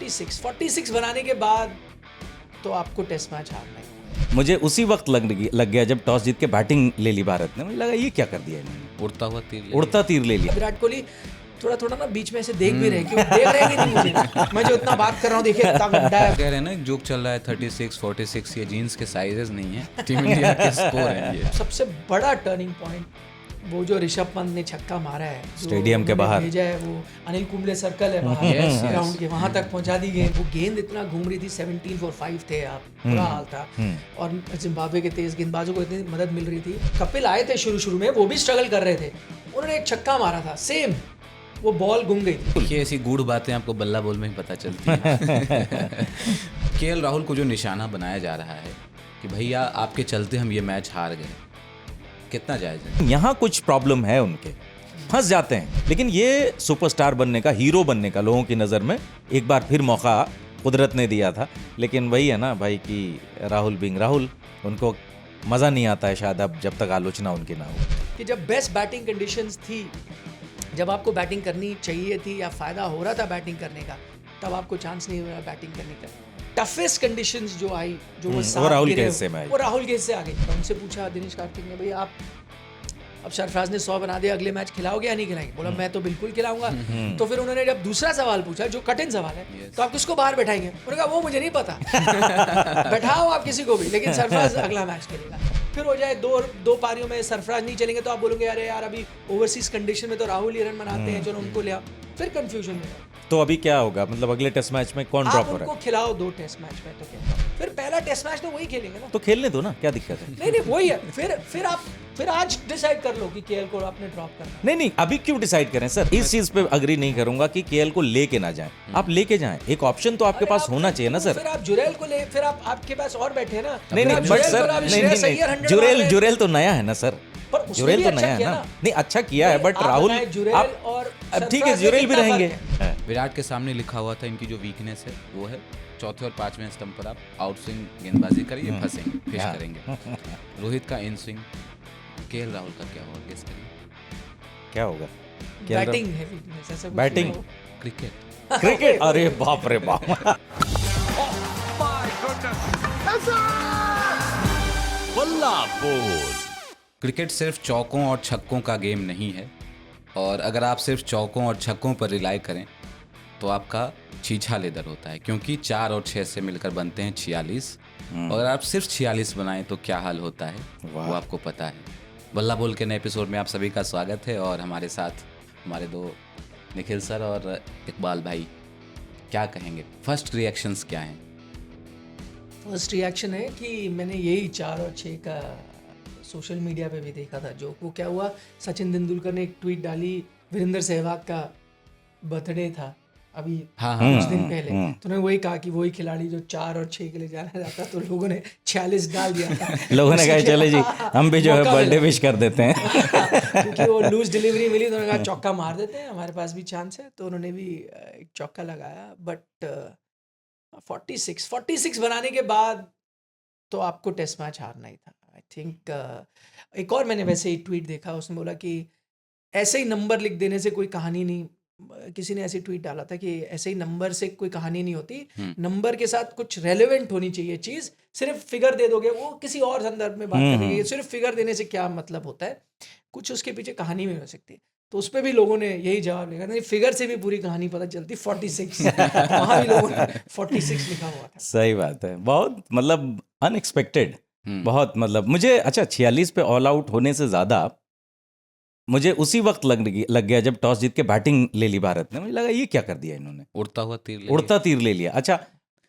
46 बनाने के बाद तो आपको टेस्ट मैच हारना है। मुझे उसी वक्त लग गया जब टॉस जीत के बैटिंग ले ली भारत ने। मुझे लगा ये क्या कर दिया इन्होंने, उड़ता तीर ले लिया। विराट कोहली थोड़ा ना बीच में ऐसे देख भी रहे कि वो देख रहे हैं कि नहीं मुझे, मैं जो इतना बात कर रहा हूँ देखिए इतना गंदा है। कह रहे हैं ना एक जोक चल रहा है 36 46, ये जीन्स के साइजेस नहीं है, टीम इंडिया के स्कोर है ये। सबसे बड़ा टर्निंग पॉइंट वो जो ऋषभ पंत ने छक्का मारा है, जो स्टेडियम के उन्होंने बाहर भेजा है, वो अनिल कुंबले सर्कल है Yes, वहाँ ग्राउंड के वहाँ तक पहुँचा दी गई। वो गेंद इतना घूम रही थी, 17 for 5 थे आप, बुरा हाल था। और जिम्बाब्वे के तेज गेंदबाजों को इतनी मदद मिल रही थी। कपिल आए थे शुरू में, वो भी स्ट्रगल कर रहे थे, उन्होंने एक छक्का मारा था, सेम वो बॉल गुम गई थी। ये ऐसी गूढ़ बातें आपको बल्ला बोल में ही पता चलती है। केएल राहुल को जो निशाना बनाया जा रहा है कि भैया आपके चलते हम ये मैच हार गए, कितना जायज है? यहाँ कुछ प्रॉब्लम है, उनके फंस जाते हैं। लेकिन ये सुपरस्टार बनने का, हीरो बनने का लोगों की नज़र में एक बार फिर मौका कुदरत ने दिया था। लेकिन वही है ना भाई कि राहुल बिंग राहुल, उनको मज़ा नहीं आता है शायद अब जब तक आलोचना उनकी ना हो। कि जब बेस्ट बैटिंग कंडीशंस थी, जब आपको बैटिंग करनी चाहिए थी या फ़ायदा हो रहा था बैटिंग करने का, तब आपको चांस नहीं हुआ बैटिंग करने का। टफेस्ट कंडीशंस जो आई, जो वो राहुल के हिस्से में आई, वो राहुल के हिस्से आ गई। तो उनसे पूछा दिनेश कार्तिक ने, भैया आप अब सरफराज ने 100 बना दिया, अगले मैच खिलाओगे या नहीं खिलाएंगे? बोला मैं तो बिल्कुल खिलाऊंगा। तो फिर उन्होंने जब दूसरा सवाल पूछा जो कठिन सवाल है, तो आप किसको बाहर बैठाएंगे? उन्होंने कहा वो मुझे नहीं पता, बैठाओ आप किसी को भी, लेकिन सरफराज अगला मैच खेलेगा। फिर हो जाए दो पारियों में सरफराज नहीं चलेंगे तो आप बोलोगे अरे यार अभी ओवरसीज कंडीशन में तो राहुल ही रन बनाते हैं, चलो उनको ले आओ। फिर कंफ्यूजन में तो अभी क्या होगा, मतलब अगले टेस्ट मैच में कौन ड्रॉप हो रहा है? उनको खिलाओ 2 टेस्ट मैच में, तो क्या फिर पहला टेस्ट मैच तो वही खेलेंगे ना। तो खेलने दो ना, क्या दिक्कत है? नहीं वही है। फिर आज डिसाइड कर लो कि केएल को आपने ड्रॉप करना। नहीं अभी क्यों डिसाइड करें सर? इस चीज पे अग्री नहीं करूंगा कि केएल को लेके ना जाएं। आप लेके जाएं, एक ऑप्शन तो आपके पास होना चाहिए ना सर। फिर आप जुरेल को ले, फिर आपके पास और बैठे हैं ना। नहीं बट सर नहीं, जुरेल तो नया है ना सर, जुरेल तो नया है ना। नहीं अच्छा किया है, बट राहुल जुरेल और ठीक है, जुरेल भी रहेंगे। विराट के सामने लिखा हुआ था इनकी जो वीकनेस है वो है चौथे और पांचवें स्टंप पर आप आउट स्विंग गेंदबाजी करिए, फंसेंगे, फिश करेंगे। रोहित का इन स्विंग, केएल राहुल का क्या होगा, गेस करिए क्या होगा? बैटिंग है वीकनेस, ऐसा कुछ बैटिंग, क्रिकेट। अरे बाप रे बाप। क्रिकेट सिर्फ चौकों और छक्कों का गेम नहीं है, और अगर आप सिर्फ चौकों और छक्कों पर रिलाई करें तो आपका छीछा लेदर होता है, क्योंकि 4 और 6 से मिलकर बनते हैं 46। और अगर आप सिर्फ 46 बनाएं तो क्या हाल होता है वो आपको पता है। बल्ला बोल के नए एपिसोड में आप सभी का स्वागत है, और हमारे साथ हमारे 2 निखिल सर और इकबाल भाई। क्या कहेंगे, फर्स्ट रिएक्शंस क्या हैं? फर्स्ट रिएक्शन है कि मैंने यही 4 और 6 का सोशल मीडिया पे भी देखा था। जो वो क्या हुआ, सचिन तेंदुलकर ने एक ट्वीट डाली, वीरेंद्र सहवाग का बर्थडे था अभी कुछ दिन पहले, तो उन्होंने वही कहा कि वही खिलाड़ी जो 4 और 6 के लिए जाना जाता, तो लोगों ने 46 डाल दिया था। लोगों ने कहा चले जी हम भी जो है बर्थडे विश कर देते हैं। क्योंकि वो लूज डिलीवरी मिली तो उन्होंने कहा चौका मार देते हैं, हमारे पास भी चांस है, तो उन्होंने भी एक चौका लगाया। बट 46 बनाने के बाद तो आपको टेस्ट मैच हारना ही था। आई थिंक एक और मैंने वैसे ही ट्वीट देखा, उसने बोला कि ऐसे ही नंबर लिख देने से कोई कहानी नहीं, किसी ने ऐसे ट्वीट डाला था कि ऐसे ही नंबर से कोई कहानी नहीं होती, नंबर के साथ कुछ रेलेवेंट होनी चाहिए चीज़। सिर्फ फिगर दे दोगे, वो किसी और संदर्भ में बात करेंगे, सिर्फ फिगर देने से क्या मतलब होता है, कुछ उसके पीछे कहानी में हो सकती है। तो उस पर भी लोगों ने यही जवाब लिखा, नहीं फिगर से भी पूरी कहानी पता चलती। 46 वहाँ भी लोगों ने 46 लिखा हुआ था। सही बात है, बहुत मतलब अनएक्सपेक्टेड, बहुत मतलब मुझे। अच्छा 46 पे ऑल आउट होने से ज़्यादा मुझे उसी वक्त लग गया जब टॉस जीत के बैटिंग ले ली भारत ने। मुझे लगा ये क्या कर दिया इन्होंने, उड़ता तीर ले लिया। अच्छा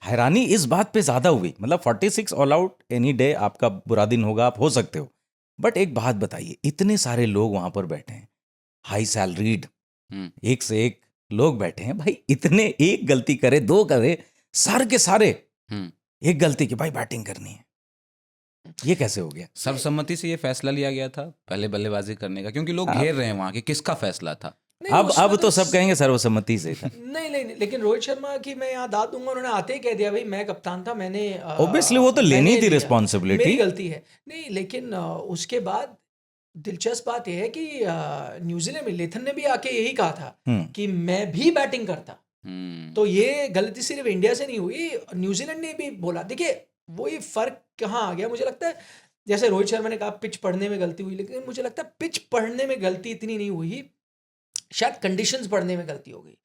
हैरानी इस बात पे ज़्यादा हुई, मतलब 46 ऑल आउट एनी डे आपका बुरा दिन होगा, आप हो सकते हो, बट एक बात बताइए, इतने सारे लोग वहाँ पर बैठे हैं, हाई सैलरीड, एक से एक लोग बैठे हैं भाई, इतने एक गलती करे 2 करे, सारे के सारे एक गलती की भाई बैटिंग करनी है, ये कैसे हो गया? सर्वसम्मति से ये फैसला लिया गया था पहले बल्लेबाजी करने का, क्योंकि लोग घेर रहे हैं वहां कि किसका फैसला था। अब तो सब कहेंगे सर्वसम्मति से था। नहीं, लेकिन रोहित शर्मा की मैं यहाँ दाद दूंगा, उन्होंने आते ही कह दिया भाई मैं कप्तान था, मैंने ऑब्वियसली वो तो लेनी थी रिस्पॉन्सिबिलिटी, मेरी गलती है। नहीं लेकिन उसके बाद दिलचस्प बात यह है कि न्यूजीलैंड में लेथन ने भी आके यही कहा था कि मैं भी बैटिंग करता, तो ये गलती सिर्फ इंडिया से नहीं हुई, न्यूजीलैंड ने भी बोला। देखिए वही फर्क कहाँ आ गया, मुझे लगता है जैसे रोहित शर्मा ने कहा पिच पढ़ने में गलती हुई, लेकिन मुझे लगता है पिच पढ़ने में गलती इतनी नहीं हुई, शायद कंडीशंस पढ़ने में गलती हो गई।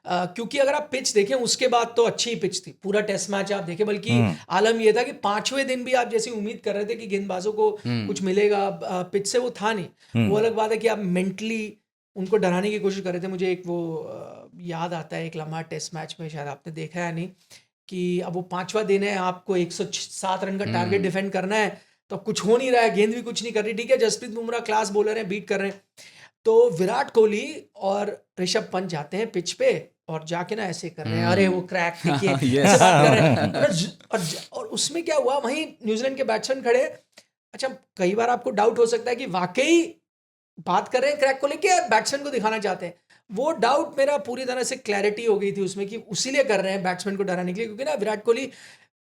क्योंकि अगर आप पिच देखें उसके बाद तो अच्छी ही पिच थी, पूरा टेस्ट मैच आप देखें, बल्कि आलम यह था कि 5वें दिन भी आप जैसी उम्मीद कर रहे थे कि गेंदबाजों को कुछ मिलेगा पिच से, वो था नहीं। वो अलग बात है कि आप मेंटली उनको डराने की कोशिश कर रहे थे। मुझे एक वो याद आता है, एक लम्हा टेस्ट मैच में, शायद आपने देखा है नहीं, कि अब वो 5वां दिन है, आपको 107 रन का टारगेट डिफेंड करना है, तो कुछ हो नहीं रहा है, गेंद भी कुछ नहीं कर रही। ठीक है, जसप्रीत बुमराह क्लास बॉलर है, बीट कर रहे हैं, तो विराट कोहली और ऋषभ पंत जाते हैं पिच पे और जाके ना ऐसे कर रहे हैं, अरे वो क्रैक देखिए, ऐसे बात कर रहे हैं। और उसमें क्या हुआ, वहीं न्यूजीलैंड के बैट्समैन खड़े। अच्छा, कई बार आपको डाउट हो सकता है कि वाकई बात कर रहे हैं क्रैक को लेके या बैट्समैन को दिखाना चाहते हैं। वो डाउट मेरा पूरी तरह से क्लैरिटी हो गई थी उसमें कि उसीलिए कर रहे हैं बैट्समैन को डराने के लिए, क्योंकि ना विराट कोहली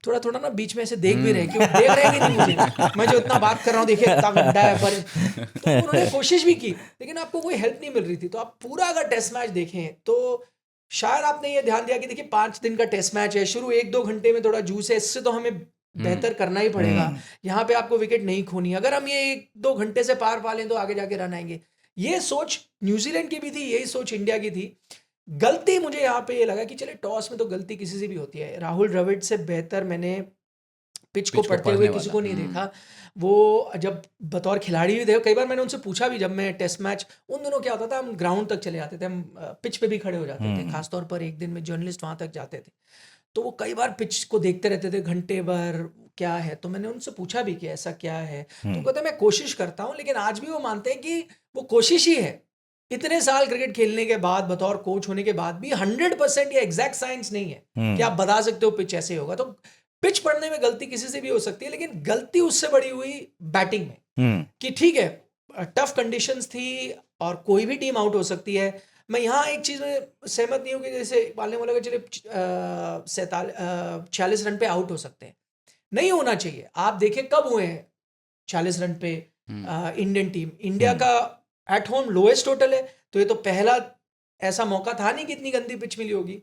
थोड़ा थोड़ा ना बीच में ऐसे देख भी रहे कि वो देख रहे हैं कि नहीं मुझे, मैं जो इतना बात कर रहा हूँ देखिए इतना गंदा है, पर तो उन्होंने कोशिश भी की लेकिन आपको कोई हेल्प नहीं मिल रही थी। तो आप पूरा अगर टेस्ट मैच देखें तो शायद आपने ये ध्यान दिया कि देखिए 5 दिन का टेस्ट मैच है, शुरू 1-2 घंटे में थोड़ा जूस है, इससे तो हमें बेहतर करना ही पड़ेगा। यहाँ पे आपको विकेट नहीं खोनी, अगर हम ये 1-2 घंटे से पार पा लें तो आगे जाके रन आएंगे। ये सोच न्यूजीलैंड की भी थी, यही सोच इंडिया की थी। गलती मुझे यहाँ पे ये लगा कि चले टॉस में तो गलती किसी से भी होती है, राहुल द्रविड़ से बेहतर मैंने पिच को पढ़ते हुए किसी को नहीं देखा। वो जब बतौर खिलाड़ी भी देखो, कई बार मैंने उनसे पूछा भी, जब मैं टेस्ट मैच उन दिनों क्या होता था, हम ग्राउंड तक चले जाते थे, हम पिच पे भी खड़े हो जाते थे, खासतौर पर एक दिन में जर्नलिस्ट वहां तक जाते थे, तो वो कई बार पिच को देखते रहते थे घंटे भर, क्या है। तो मैंने उनसे पूछा भी कि ऐसा क्या है, तो कहते मैं कोशिश करता हूँ, लेकिन आज भी वो मानते हैं कि वो कोशिश ही है। इतने साल क्रिकेट खेलने के बाद, बतौर कोच होने के बाद भी 100% ये एग्जैक्ट साइंस नहीं है कि आप बता सकते हो पिच ऐसे होगा। तो पिच पढ़ने में गलती किसी से भी हो सकती है, लेकिन गलती उससे बड़ी हुई बैटिंग में, कि ठीक है टफ कंडीशंस थी और कोई भी टीम आउट हो सकती है। मैं यहाँ एक चीज़ में सहमत नहीं हूँ कि जैसे पालने वाला चले 46 रन पे आउट हो सकते हैं, नहीं होना चाहिए। आप देखें कब हुए हैं 40 रन पे इंडियन टीम, इंडिया का एट होम लोएस्ट टोटल है, तो ये तो पहला ऐसा मौका था नहीं कि इतनी गंदी पिच मिली होगी।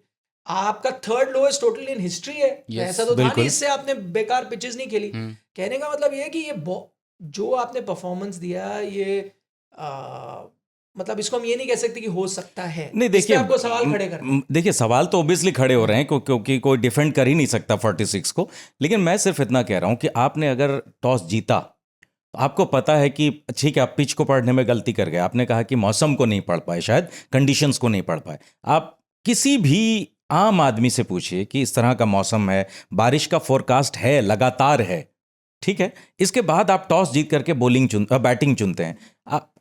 आपका 3rd lowest total in history है, ऐसा तो था नहीं इससे आपने बेकार पिचेस नहीं खेली। कहने का मतलब ये है कि ये जो आपने परफॉर्मेंस दिया, ये मतलब इसको हम ये नहीं कह सकते कि हो सकता है। नहीं देखिए, आपको सवाल खड़े करना, देखिए सवाल तो ऑब्वियसली खड़े हो रहे हैं क्योंकि कोई डिफेंड कर ही नहीं सकता 46 को। लेकिन मैं सिर्फ इतना कह रहा हूं कि आपने अगर टॉस जीता, आपको पता है कि ठीक है आप पिच को पढ़ने में गलती कर गए, आपने कहा कि मौसम को नहीं पढ़ पाए, शायद कंडीशंस को नहीं पढ़ पाए। आप किसी भी आम आदमी से पूछिए कि इस तरह का मौसम है, बारिश का फोरकास्ट है, लगातार है, ठीक है, इसके बाद आप टॉस जीत करके बैटिंग चुनते हैं।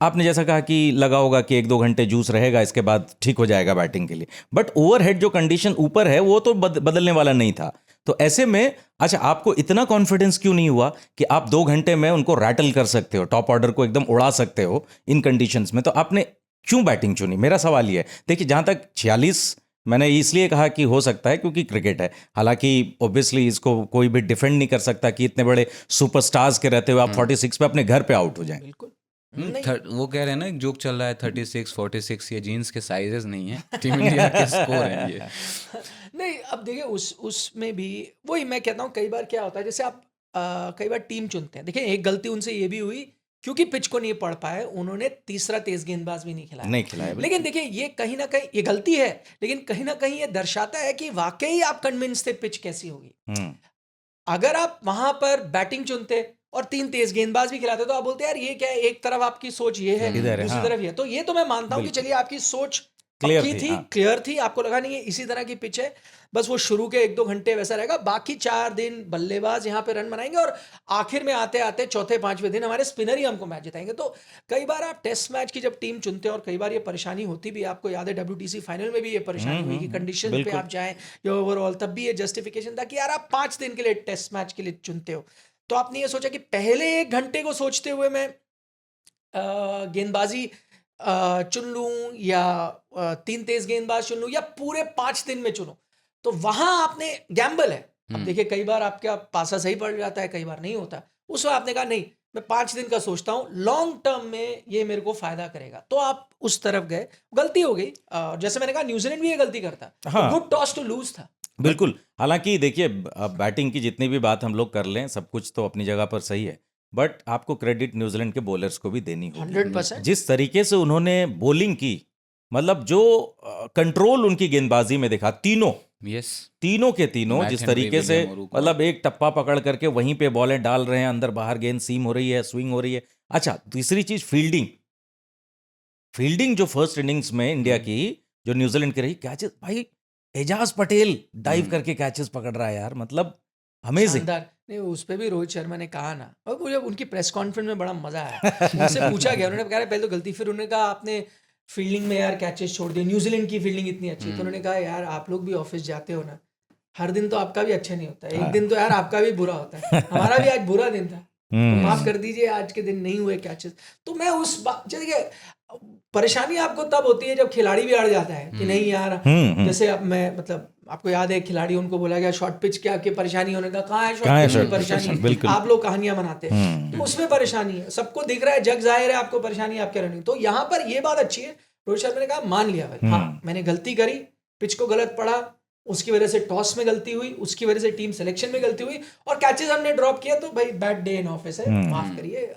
आपने जैसा कहा कि लगा होगा कि 1-2 घंटे जूस रहेगा, इसके बाद ठीक हो जाएगा बैटिंग के लिए, बट ओवरहेड जो कंडीशन ऊपर है वो तो बदलने वाला नहीं था। तो ऐसे में अच्छा आपको इतना कॉन्फिडेंस क्यों नहीं हुआ कि आप 2 घंटे में उनको रैटल कर सकते हो, टॉप ऑर्डर को एकदम उड़ा सकते हो इन कंडीशंस में? तो आपने क्यों बैटिंग चुनी? मेरा सवाल ये है। देखिए जहां तक 46 मैंने इसलिए कहा कि हो सकता है क्योंकि क्रिकेट है, हालांकि ऑब्वियसली इसको कोई भी डिफेंड नहीं कर सकता कि इतने बड़े सुपरस्टार्स के रहते हुए आप 46 पे अपने घर पे आउट हो जाएं। बिल्कुल वो कह रहे हैं ना, एक जोक चल रहा है 36 46, ये जीन्स के साइजेस नहीं है, टीम इंडिया के स्कोर हैं ये। नहीं, अब देखिए उसमें भी वही मैं कहता हूँ, कई बार क्या होता है, जैसे आप कई बार टीम चुनते हैं। देखिए एक गलती उनसे ये भी हुई, क्योंकि पिच को नहीं पढ़ पाए, उन्होंने तीसरा तेज गेंदबाज भी नहीं खिलाया। लेकिन देखिए ये कहीं ना कहीं ये गलती है, लेकिन कहीं ना कहीं ये दर्शाता है कि वाकई आप कन्विंस थे पिच कैसी होगी। अगर आप वहां पर बैटिंग चुनते और 3 तेज गेंदबाज भी खिलाते तो आप बोलते यार ये क्या है, एक तरफ आपकी सोच ये है, दूसरी तरफ ये। तो ये तो मैं मानता हूं कि चलिए आपकी सोच क्लियर थी, आपको लगा नहीं है इसी तरह की पिच है, बस वो शुरू के 1-2 घंटे वैसा रहेगा, बाकी 4 दिन बल्लेबाज यहाँ पे रन बनाएंगे और आखिर में आते आते चौथे 5वें दिन हमारे स्पिनर ही हमको मैच जिताएंगे। तो कई बार आप टेस्ट मैच की जब टीम चुनते हैं, और कई बार ये परेशानी होती भी, आपको याद है WTC फाइनल में भी ये परेशानी हुई कि कंडीशन पे आप जाएं या ओवरऑल, तब भी ये जस्टिफिकेशन था कि यार आप 5 दिन के लिए टेस्ट मैच के लिए चुनते हो। तो आपने ये सोचा कि पहले 1 घंटे को सोचते हुए मैं गेंदबाजी चुन लूं या 3 तेज गेंदबाज चुन लूं या पूरे 5 दिन में चुनूं, तो वहां आपने गैम्बल है। अब देखिए कई बार आपका पासा सही पड़ जाता है, कई बार नहीं होता। उस वक्त आपने कहा नहीं, मैं 5 दिन का सोचता हूँ, लॉन्ग टर्म में ये मेरे को फायदा करेगा, तो आप उस तरफ गए, गलती हो गई। जैसे मैंने कहा न्यूजीलैंड भी ये गलती करता, हाँ। गुड टॉस टू लूज था। बिल्कुल। हालांकि देखिए, अब बैटिंग की जितनी भी बात हम लोग कर लें, सब कुछ तो अपनी जगह पर सही है, बट आपको क्रेडिट न्यूजीलैंड के बॉलर्स को भी देनी होगी। 100%। जिस तरीके से उन्होंने बॉलिंग की, मतलब जो कंट्रोल उनकी गेंदबाजी में दिखा, यस तीनों के तीनों, मैट जिस हेनरी, तरीके से विलियम ओरुको। मतलब एक टप्पा पकड़ करके वहीं पे बॉलें डाल रहे हैं, अंदर बाहर गेंद सीम हो रही है, स्विंग हो रही है। अच्छा, तीसरी चीज फील्डिंग जो फर्स्ट इनिंग्स में इंडिया की, जो न्यूजीलैंड की रही, कैचेस भाई, एजाज पटेल डाइव करके कैचेस पकड़ रहा है यार, मतलब अमेजिंग। शानदार। नहीं, उस पे भी रोहित शर्मा ने कहा ना, और मुझे उनकी प्रेस कॉन्फ्रेंस में बड़ा मजा आया। उनसे पूछा गया, उन्होंने कहा पहले तो गलती, फिर उन्होंने कहा आपने फील्डिंग में यार कैचेस छोड़ दिए, न्यूजीलैंड की फील्डिंग इतनी अच्छी है। तो उन्होंने कहा यार आप लोग भी ऑफिस जाते हो ना, हर दिन तो आपका भी अच्छा नहीं होता है, एक दिन तो यार आपका भी बुरा होता है, हमारा भी आज बुरा दिन था, तो माफ कर दीजिए आज के दिन नहीं हुए कैचेस। तो मैं उस बात, देखिए परेशानी आपको तब होती है जब खिलाड़ी भी अड़ जाता है कि नहीं यार, जैसे अब मैं, मतलब आपको याद है खिलाड़ी, उनको बोला गया शॉर्ट पिच क्या आपकी परेशानी होने का, कहाँ है शॉर्ट पिच की परेशानी, बिल्कुल। आप लोग कहानियां बनाते हैं, तो उसमें परेशानी है, सबको दिख रहा है, जग जाहिर है आपको परेशानी आपके रनिंग। तो यहाँ पर ये बात अच्छी है, रोहित शर्मा ने कहा मान लिया भाई, हाँ मैंने गलती करी, पिच को गलत पड़ा, उसकी वजह से टॉस में गलती हुई, उसकी वजह से टीम सिलेक्शन में गलती हुई, और कैचेस हमने ड्रॉप किया, तो भाई बैड डे इन ऑफिस है, माफ करिए।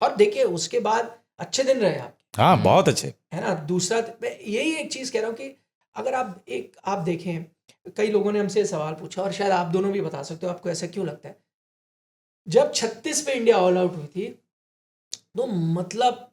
और देखिए उसके बाद अच्छे दिन रहे आप, हाँ बहुत अच्छे, है ना। दूसरा, मैं यही एक चीज कह रहा हूँ कि अगर आप देखें, कई लोगों ने हमसे सवाल पूछा, और शायद आप दोनों भी बता सकते हो आपको ऐसा क्यों लगता है, जब 36 पे इंडिया ऑल आउट हुई थी, तो मतलब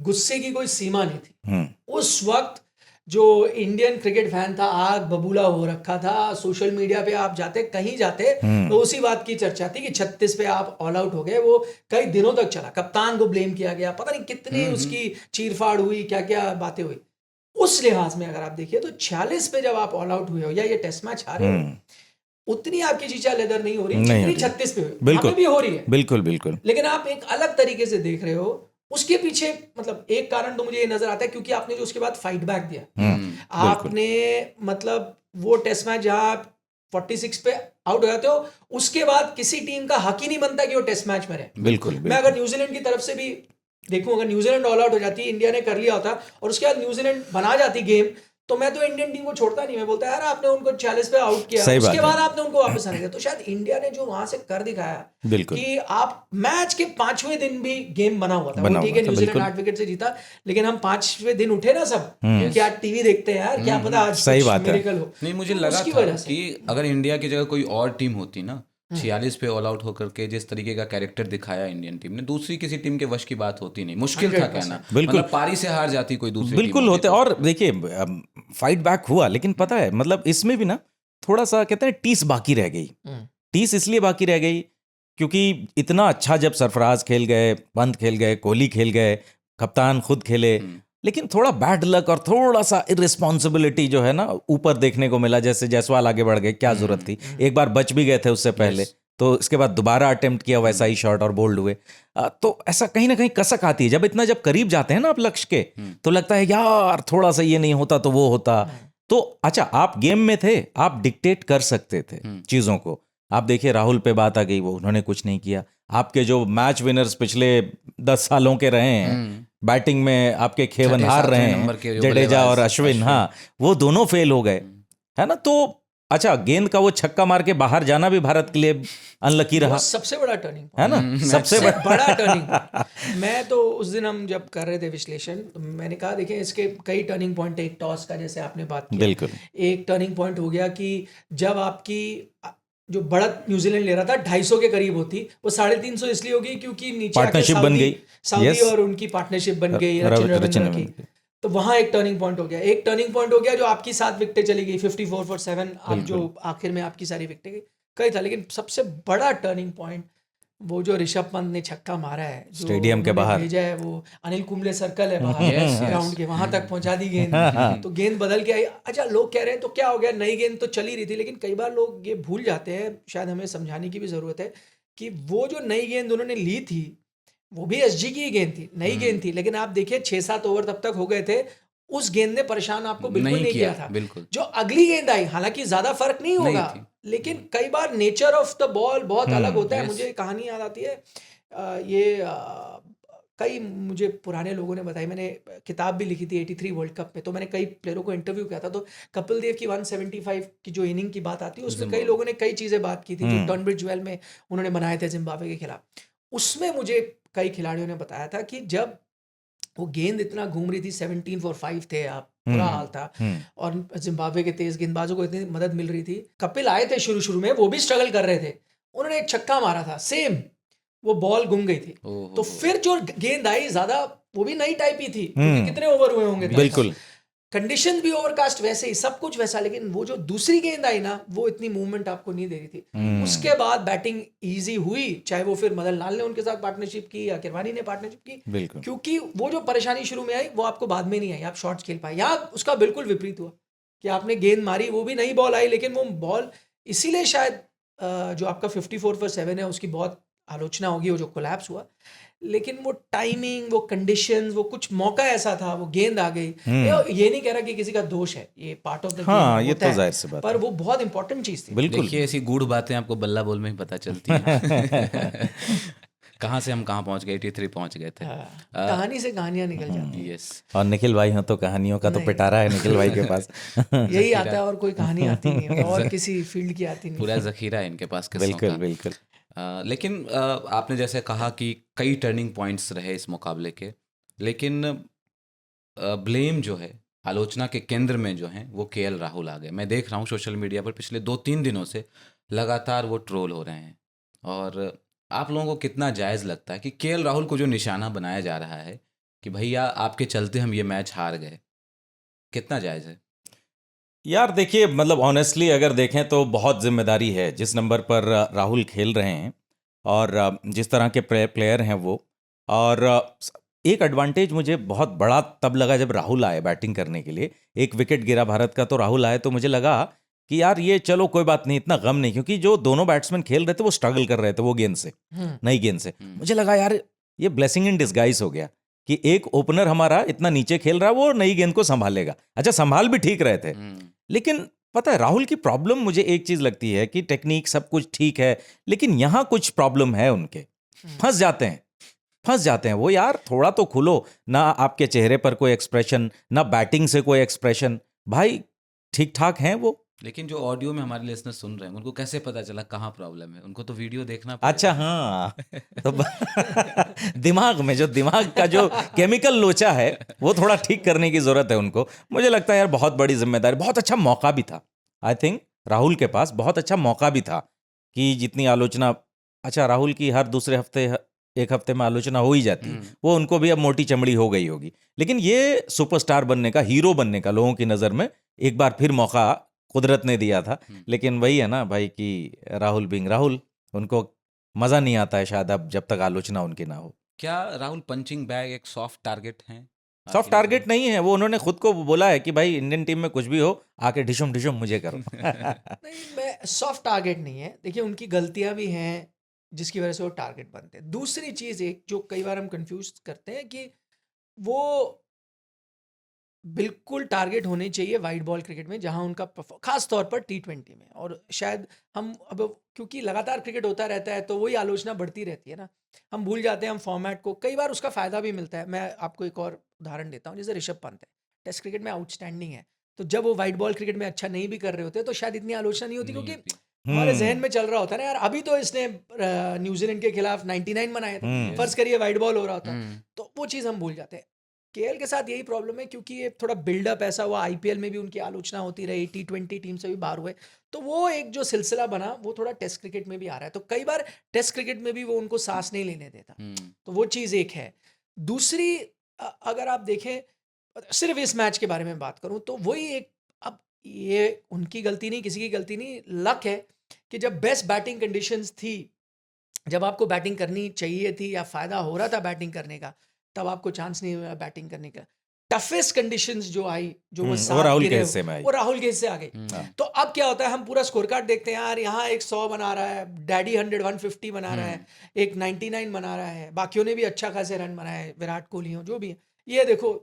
गुस्से की कोई सीमा नहीं थी। उस वक्त जो इंडियन क्रिकेट फैन था, आग बबूला हो रखा था, सोशल मीडिया पे आप जाते, कहीं जाते, तो उसी बात की चर्चा थी कि 36 पे आप ऑल आउट हो गए। वो कई दिनों तक चला, कप्तान को ब्लेम किया गया, पता नहीं कितनी उसकी चीरफाड़ हुई, क्या क्या बातें हुई। उस लिहाज में अगर आप देखिए तो 46 पे जब आप ऑल आउट हुए हो, या ये टेस्ट मैच हारे हो, उतनी आपकी चीचा लेदर नहीं हो रही जितनी 36 पे हुई। बिल्कुल भी हो रही है, बिल्कुल बिल्कुल, लेकिन आप एक अलग तरीके से देख रहे हो। उसके पीछे मतलब एक कारण तो मुझे ये नजर आता है, क्योंकि आपने जो उसके बाद फाइट बैक दिया, आपने मतलब वो टेस्ट मैच जहां आप 46 पे आउट हो जाते हो, उसके बाद किसी टीम का हक ही नहीं बनता कि वो टेस्ट मैच में रहे। बिल्कुल। मैं अगर न्यूजीलैंड की तरफ से भी देखूं, अगर न्यूजीलैंड ऑल आउट हो जाती, इंडिया ने कर लिया होता, और उसके बाद न्यूजीलैंड बना जाती गेम, तो मैं तो इंडियन टीम को छोड़ता नहीं, मैं बोलता यार आपने उनको 46 पे आउट किया, उसके बाद आपने उनको वापस आने दिया। तो शायद इंडिया ने जो वहां से कर दिखाया कि आप मैच के 5वें दिन भी गेम बना हुआ था, ठीक है न्यूजीलैंड 8 विकेट से जीता, लेकिन हम 5वें दिन उठे ना सब, क्योंकि आज टीवी देखते हैं यार, क्या पता आज सही बात है। मिरेकल हो। नहीं, मुझे लगा था कि अगर इंडिया की जगह कोई और टीम होती ना, 46 पे ऑल आउट होकर के जिस तरीके का कैरेक्टर दिखाया इंडियन टीम ने, दूसरी किसी टीम के वश की बात होती नहीं, मुश्किल था कहना, मतलब पारी से हार जाती कोई दूसरी बिल्कुल टीम होते। और देखिए फाइट बैक हुआ, लेकिन पता है मतलब इसमें भी ना थोड़ा सा कहते हैं टीस बाकी रह गई। टीस इसलिए बाकी रह गई क्योंकि इतना अच्छा जब सरफराज खेल गए, पंत खेल गए, कोहली खेल गए, कप्तान खुद खेले, लेकिन थोड़ा बैड लक और थोड़ा सा इररिस्पॉन्सिबिलिटी जो है ना ऊपर देखने को मिला। जैसे जायसवाल आगे बढ़ गए, क्या जरूरत थी, एक बार बच भी गए थे उससे पहले, तो इसके बाद दोबारा अटेम्प्ट किया वैसा ही शॉट और बोल्ड हुए। तो ऐसा कहीं ना कहीं कसक आती है जब करीब जाते हैं ना आप लक्ष्य के, तो लगता है यार थोड़ा सा ये नहीं होता तो वो होता। तो अच्छा, आप गेम में थे, आप डिक्टेट कर सकते थे चीजों को। आप देखिए राहुल पे बात आ गई, वो उन्होंने कुछ नहीं किया। आपके जो मैच विनर्स पिछले 10 सालों के रहे हैं बैटिंग में, आपके खेवनहार रहे हैं जडेजा और अश्विन, हाँ वो दोनों फेल हो गए, है ना। तो अच्छा, गेंद का वो छक्का मार के बाहर जाना भी भारत के लिए अनलकी रहा, सबसे बड़ा टर्निंग है ना, सबसे बड़ा टर्निंग। मैं तो उस दिन हम जब कर रहे थे विश्लेषण, तो मैंने कहा देखें इसके कई टर्निंग पॉइंट है। एक टॉस का जैसे आपने बात की, बिल्कुल एक टर्निंग पॉइंट हो गया कि जब आपकी जो बढ़त न्यूजीलैंड ले रहा था 250 के करीब होती, वो 350 इसलिए होगी क्योंकि नीचे पार्टनरशिप बन गई, सऊदी और उनकी पार्टनरशिप बन गई रविंद्र की। तो वहां एक टर्निंग पॉइंट हो गया। एक टर्निंग पॉइंट हो गया जो आपकी 7 विकेटें चली गई, 54 for 7, आप जो आखिर में आपकी सारी विकेटें कई था। लेकिन सबसे बड़ा टर्निंग पॉइंट वो जो ऋषभ पंत ने छक्का मारा है, जो स्टेडियम के बाहर भेजा है, वो अनिल कुंबले सर्कल है बाहर ग्राउंड के, वहां तक पहुंचा दी गेंद। तो गेंद बदल के आई। अच्छा, लोग कह रहे हैं तो क्या हो गया, नई गेंद तो चली रही थी, लेकिन कई बार लोग ये भूल जाते हैं, शायद हमें समझाने की भी जरूरत है कि वो जो नई गेंद उन्होंने ली थी वो भी एसजी की गेंद थी, नई गेंद थी, लेकिन आप देखिए 6-7 ओवर तब तक हो गए थे, उस गेंद ने परेशान आपको बिल्कुल नहीं किया था। बिल्कुल। जो अगली गेंद आई, हालांकि ज्यादा फर्क नहीं होगा, लेकिन कई बार नेचर ऑफ द बॉल बहुत अलग होता है। मुझे कहानी याद आती है, ये कई मुझे पुराने लोगों ने बताई, मैंने किताब भी लिखी थी 83 वर्ल्ड कप में, तो मैंने कई प्लेयरों को इंटरव्यू किया था, तो कपिल देव की 175 की जो इनिंग की बात आती है उसमें कई जिम्बाब्वे। लोगों ने कई चीज़ें बात की थी जो हम्म टर्नब्रिज वेल में उन्होंने बनाए थे जिम्बाब्वे के खिलाफ। उसमें मुझे कई खिलाड़ियों ने बताया था कि जब वो गेंद इतना घूम रही थी, 17 फॉर 5 थे आप, बुरा हम्म हाल था, हम्म और जिम्बाब्वे के तेज गेंदबाजों को इतनी मदद मिल रही थी। कपिल आए थे शुरू शुरू में, वो भी स्ट्रगल कर रहे थे, उन्होंने एक छक्का मारा था, सेम वो बॉल घूम गई थी, तो ओहो। फिर जो गेंद आई ज्यादा, वो भी नई टाइप ही थी, क्योंकि हम्म कितने ओवर हुए होंगे तब तक, बिल्कुल कंडीशन भी ओवरकास्ट वैसे ही, सब कुछ वैसा, लेकिन वो जो दूसरी गेंद आई ना, वो इतनी मूवमेंट आपको नहीं दे रही थी। उसके बाद बैटिंग इजी हुई, चाहे वो फिर मदन लाल ने उनके साथ पार्टनरशिप की या किरवानी ने पार्टनरशिप की, बिल्कुल क्योंकि वो जो परेशानी शुरू में आई वो आपको बाद में नहीं आई, आप शॉट्स खेल पाए। यहाँ उसका बिल्कुल विपरीत हुआ कि आपने गेंद मारी, वो भी नई बॉल आई, लेकिन वो बॉल इसीलिए शायद जो आपका 54 for 7 है उसकी बहुत आलोचना होगी, वो जो कोलैप्स हुआ, लेकिन वो टाइमिंग, वो कंडीशंस, वो कुछ मौका ऐसा था, वो गेंद आ गई। ये नहीं कह रहा कि किसी का दोष है, ये पार्ट ऑफ द गेम हाँ ये होता तो है, जाहिर सी बात पर है वो बहुत इंपॉर्टेंट चीज़ थी। बिल्कुल देखिए, ऐसी गूढ़ बातें आपको बल्ला बोल में ही पता चलती हैं। कहाँ से हम कहाँ पहुँच गए, 83 पहुँच गए थे। कहानी से कहानियां निकल जाती हैं। यस। और निखिल भाई हो तो कहानियों का तो नहीं, पिटारा है निखिल भाई के पास यही आता है, और कोई कहानी आती नहीं है, और किसी फील्ड की आती नहीं पूरा है। जखीरा है इनके पास किस्सों बिल्कुल का। बिल्कुल लेकिन आपने जैसे कहा कि कई टर्निंग पॉइंट्स रहे इस मुकाबले के, लेकिन ब्लेम जो है, आलोचना के केंद्र में जो है वो केएल राहुल आ गए। मैं देख रहा हूँ सोशल मीडिया पर पिछले 2-3 दिनों से लगातार वो ट्रोल हो रहे हैं। और आप लोगों को कितना जायज़ लगता है कि केएल राहुल को जो निशाना बनाया जा रहा है कि भैया आपके चलते हम ये मैच हार गए, कितना जायज़ है? यार देखिए मतलब ऑनेस्टली अगर देखें तो बहुत जिम्मेदारी है जिस नंबर पर राहुल खेल रहे हैं और जिस तरह के प्लेयर हैं वो। और एक एडवांटेज मुझे बहुत बड़ा तब लगा जब राहुल आए बैटिंग करने के लिए। एक विकेट गिरा भारत का तो राहुल आए तो मुझे लगा कि यार ये चलो कोई बात नहीं, इतना गम नहीं, क्योंकि जो दोनों बैट्समैन खेल रहे थे वो स्ट्रगल कर रहे थे वो गेंद से, नई गेंद से। मुझे लगा यार ये ब्लेसिंग इन डिस्गाइज हो गया कि एक ओपनर हमारा इतना नीचे खेल रहा है, वो नई गेंद को संभालेगा। अच्छा संभाल भी ठीक रहे थे, लेकिन पता है राहुल की प्रॉब्लम मुझे एक चीज लगती है कि टेक्निक सब कुछ ठीक है, लेकिन यहां कुछ प्रॉब्लम है उनके, फंस जाते हैं वो। यार थोड़ा तो खुलो ना, आपके चेहरे पर कोई एक्सप्रेशन ना, बैटिंग से कोई एक्सप्रेशन, भाई ठीक ठाक हैं वो। लेकिन जो ऑडियो में हमारे लिसनर सुन रहे हैं उनको कैसे पता चला कहाँ प्रॉब्लम है? उनको तो वीडियो देखना पड़ेगा। अच्छा हाँ तो दिमाग में जो दिमाग का जो केमिकल लोचा है वो थोड़ा ठीक करने की जरूरत है उनको। मुझे लगता है यार बहुत बड़ी जिम्मेदारी, बहुत अच्छा मौका भी था। आई थिंक राहुल के पास बहुत अच्छा मौका भी था कि जितनी आलोचना, अच्छा राहुल की हर दूसरे हफ्ते एक हफ्ते में आलोचना हो ही जाती है, वो उनको भी अब मोटी चमड़ी हो गई होगी, लेकिन ये सुपरस्टार बनने का, हीरो बनने का लोगों की नज़र में एक बार फिर मौका कुदरत ने दिया था। लेकिन वही है ना भाई कि राहुल बिंग राहुल, उनको मज़ा नहीं आता है शायद अब जब तक आलोचना उनकी ना हो। क्या राहुल पंचिंग बैग एक सॉफ्ट टारगेट हैं सॉफ्ट आपकी नज़र टारगेट नहीं है वो, उन्होंने खुद को बोला है कि भाई इंडियन टीम में कुछ भी हो आके ढिशुम ढिशुम मुझे करो। नहीं, मैं सॉफ्ट टारगेट नहीं है, देखिए उनकी गलतियां भी हैं जिसकी वजह से वो टारगेट बनते हैं। दूसरी चीज एक जो कई बार हम कंफ्यूज करते हैं कि वो बिल्कुल टारगेट होने चाहिए वाइड बॉल क्रिकेट में, जहां उनका खास तौर पर T20 में, और शायद हम अब क्योंकि लगातार क्रिकेट होता रहता है तो वही आलोचना बढ़ती रहती है ना, हम भूल जाते हैं हम फॉर्मेट को। कई बार उसका फायदा भी मिलता है। मैं आपको एक और उदाहरण देता हूँ, जैसे ऋषभ पंत है, टेस्ट क्रिकेट में आउटस्टैंडिंग है, तो जब वो वाइड बॉल क्रिकेट में अच्छा नहीं भी कर रहे होते तो शायद इतनी आलोचना नहीं होती, नहीं क्योंकि होती। हमारे जहन में चल रहा होता है ना यार, अभी तो इसने न्यूजीलैंड के खिलाफ 99 बनाए थे, फर्ज करिए वाइड बॉल हो रहा होता, तो वो चीज़ हम भूल जाते हैं। केएल के साथ यही प्रॉब्लम है, क्योंकि ये थोड़ा बिल्डअप ऐसा हुआ, आईपीएल में भी उनकी आलोचना होती रही, T20 टीम से भी बाहर हुए, तो वो एक जो सिलसिला बना वो थोड़ा टेस्ट क्रिकेट में भी आ रहा है, तो कई बार टेस्ट क्रिकेट में भी वो उनको सांस नहीं लेने देता, तो वो चीज़ एक है। दूसरी अगर आप देखें, सिर्फ इस मैच के बारे में बात करूं तो वही एक, अब ये उनकी गलती नहीं, किसी की गलती नहीं, लक है कि जब बेस्ट बैटिंग कंडीशंस थी, जब आपको बैटिंग करनी चाहिए थी या फायदा हो रहा था बैटिंग करने का, तब आपको चांस नहीं हुआ बैटिंग करने का। टफेस्ट कंडीशंस जो आई, जो वो वो सात राहुल के गिरे, हिस्से में आई। वो राहुल के हिस्से आ गई। तो अब क्या होता है, हम पूरा स्कोर कार्ड देखते हैं यार, यहाँ एक 100 बना रहा है, डैडी 150 बना रहा है, एक 99 बना रहा है, बाकियों ने भी अच्छा खासे रन बनाए, विराट कोहली हो जो भी है, ये देखो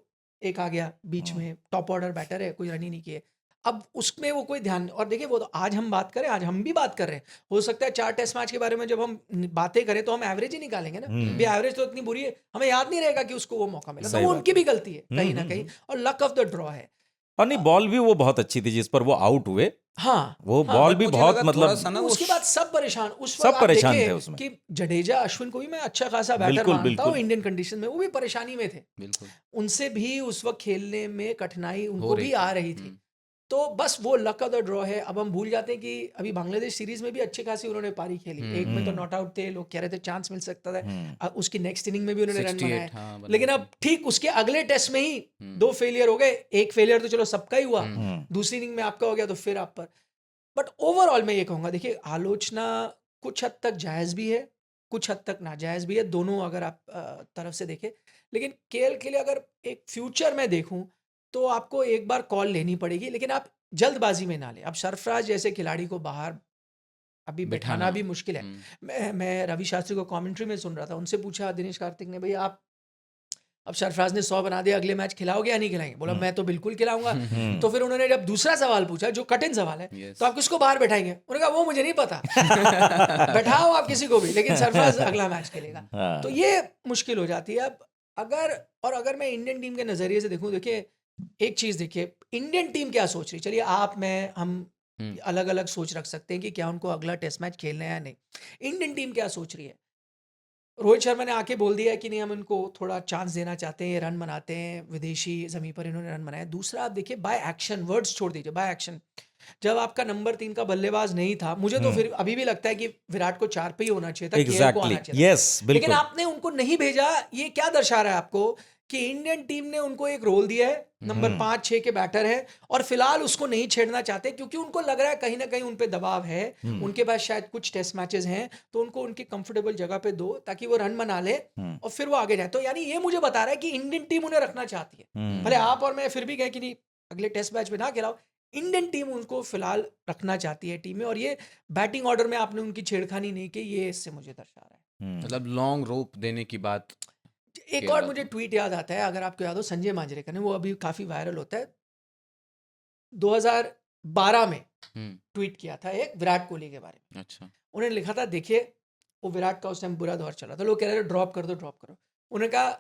एक आ गया बीच में, टॉप ऑर्डर बैटर है, कोई रन ही नहीं किए। अब उसमें वो कोई ध्यान, और देखिए वो तो आज हम बात करें, आज हम भी बात कर रहे हैं, हो सकता है 4 टेस्ट मैच के बारे में जब हम बातें करें तो हम एवरेज ही निकालेंगे ना, भी एवरेज तो इतनी बुरी है, हमें याद नहीं रहेगा कि उसको वो मौका मिला, तो सही वो बात उनकी भी गलती है कहीं ना कहीं, और लक ऑफ द ड्रॉ है। और नहीं, बॉल भी वो बहुत अच्छी थी जिस पर वो आउट हुए, हाँ, वो हाँ, बॉल बट भी मुझे बहुत लगा थोड़ा मतलब सा ना वो उसके बाद सब परेशान, उस सब वक्त आप परेशान देखें थे उसमें। कि जडेजा अश्विन को भी मैं अच्छा खासा बैटर बिल्कुल, मानता हूँ बिल्कुल। इंडियन कंडीशन में, वो भी परेशानी में थे, बिल्कुल उनसे भी उस वक्त खेलने में कठिनाई हो उनको रही भी थी। आ रही थी। तो बस वो लक ऑफ द ड्रॉ है। अब हम भूल जाते हैं कि अभी बांग्लादेश सीरीज में भी अच्छी खासी उन्होंने पारी खेली, एक में तो नॉट आउट थे, लोग कह रहे थे चांस मिल सकता था, उसकी नेक्स्ट इनिंग में भी उन्होंने रन 68 बनाए, हाँ बनाए लेकिन थे। अब ठीक उसके अगले टेस्ट में ही 2 फेलियर हो गए, एक फेलियर तो चलो सबका ही हुआ, दूसरी इनिंग में आपका हो गया, तो फिर आप पर। बट ओवरऑल मैं ये कहूँगा, देखिए आलोचना कुछ हद तक जायज़ भी है, कुछ हद तक नाजायज़ भी है, दोनों अगर आप तरफ से देखें, लेकिन केएल के लिए अगर एक फ्यूचर में देखूं तो आपको एक बार कॉल लेनी पड़ेगी, लेकिन आप जल्दबाजी में ना लें। अब सरफराज जैसे खिलाड़ी को बाहर अभी बैठाना भी मुश्किल है। मैं रवि शास्त्री को कमेंट्री में सुन रहा था, उनसे पूछा दिनेश कार्तिक ने, भाई आप अब सरफराज ने 100 बना दिया, अगले मैच खिलाओगे या नहीं खिलाएंगे? बोला मैं तो बिल्कुल खिलाऊंगा। तो फिर उन्होंने जब दूसरा सवाल पूछा जो कठिन सवाल है, Yes. तो आप किसको बाहर बैठाएंगे? उन्होंने कहा वो मुझे नहीं पता, बैठाओ आप किसी को भी, लेकिन सरफराज अगला मैच खेलेगा। हाँ। तो ये मुश्किल हो जाती है। अब अगर मैं इंडियन टीम के नज़रिए से देखूं, देखिए एक चीज़ देखिए, इंडियन टीम क्या सोच रही, चलिए आप मैं हम अलग अलग सोच रख सकते हैं कि क्या उनको अगला टेस्ट मैच खेलना है या नहीं। इंडियन टीम क्या सोच रही है? रोहित शर्मा ने आके बोल दिया है कि नहीं, हम इनको थोड़ा चांस देना चाहते हैं, ये रन बनाते हैं, विदेशी ज़मीं पर इन्होंने रन बनाए। दूसरा आप देखिए बाय एक्शन, वर्ड्स छोड़ दीजिए, बाय एक्शन, जब आपका नंबर 3 का बल्लेबाज नहीं था, मुझे तो फिर अभी भी लगता है कि विराट को 4 पे ही होना चाहिए था, केएल को एग्जैक्टली, आना चाहिए था। यस, लेकिन बिल्कुल। आपने उनको नहीं भेजा, ये क्या दर्शा रहा है आपको कि इंडियन टीम ने उनको एक रोल दिया है, नंबर 5-6 के बैटर है, और फिलहाल उसको नहीं छेड़ना चाहते, क्योंकि उनको लग रहा है कहीं ना कहीं उन पे दबाव है, उनके पास शायद कुछ टेस्ट मैचेस हैं, तो उनको उनकी कंफर्टेबल जगह पे दो ताकि वो रन बना ले और फिर वो आगे जाए। तो यानी ये मुझे बता रहा है कि इंडियन टीम उन्हें रखना चाहती है, भले आप और मैं फिर भी कहें कि नहीं अगले टेस्ट मैच में ना खिलाओ, इंडियन टीम उनको फिलहाल रखना चाहती है टीम में, और ये बैटिंग ऑर्डर में आपने उनकी छेड़खानी नहीं की, ये इससे मुझे दर्शा रहा है। मतलब लॉन्ग रोप देने की बात। एक और मुझे ट्वीट याद आता है, अगर आपको याद हो, संजय मांजरेकर ने, वो अभी काफी वायरल होता है, 2012 में ट्वीट किया था एक विराट कोहली के बारे में। अच्छा। उन्होंने लिखा था, देखिए वो विराट का उस टाइम बुरा दौर चला था, लोग कह रहे थे ड्रॉप कर दो ड्रॉप करो, उन्होंने कहा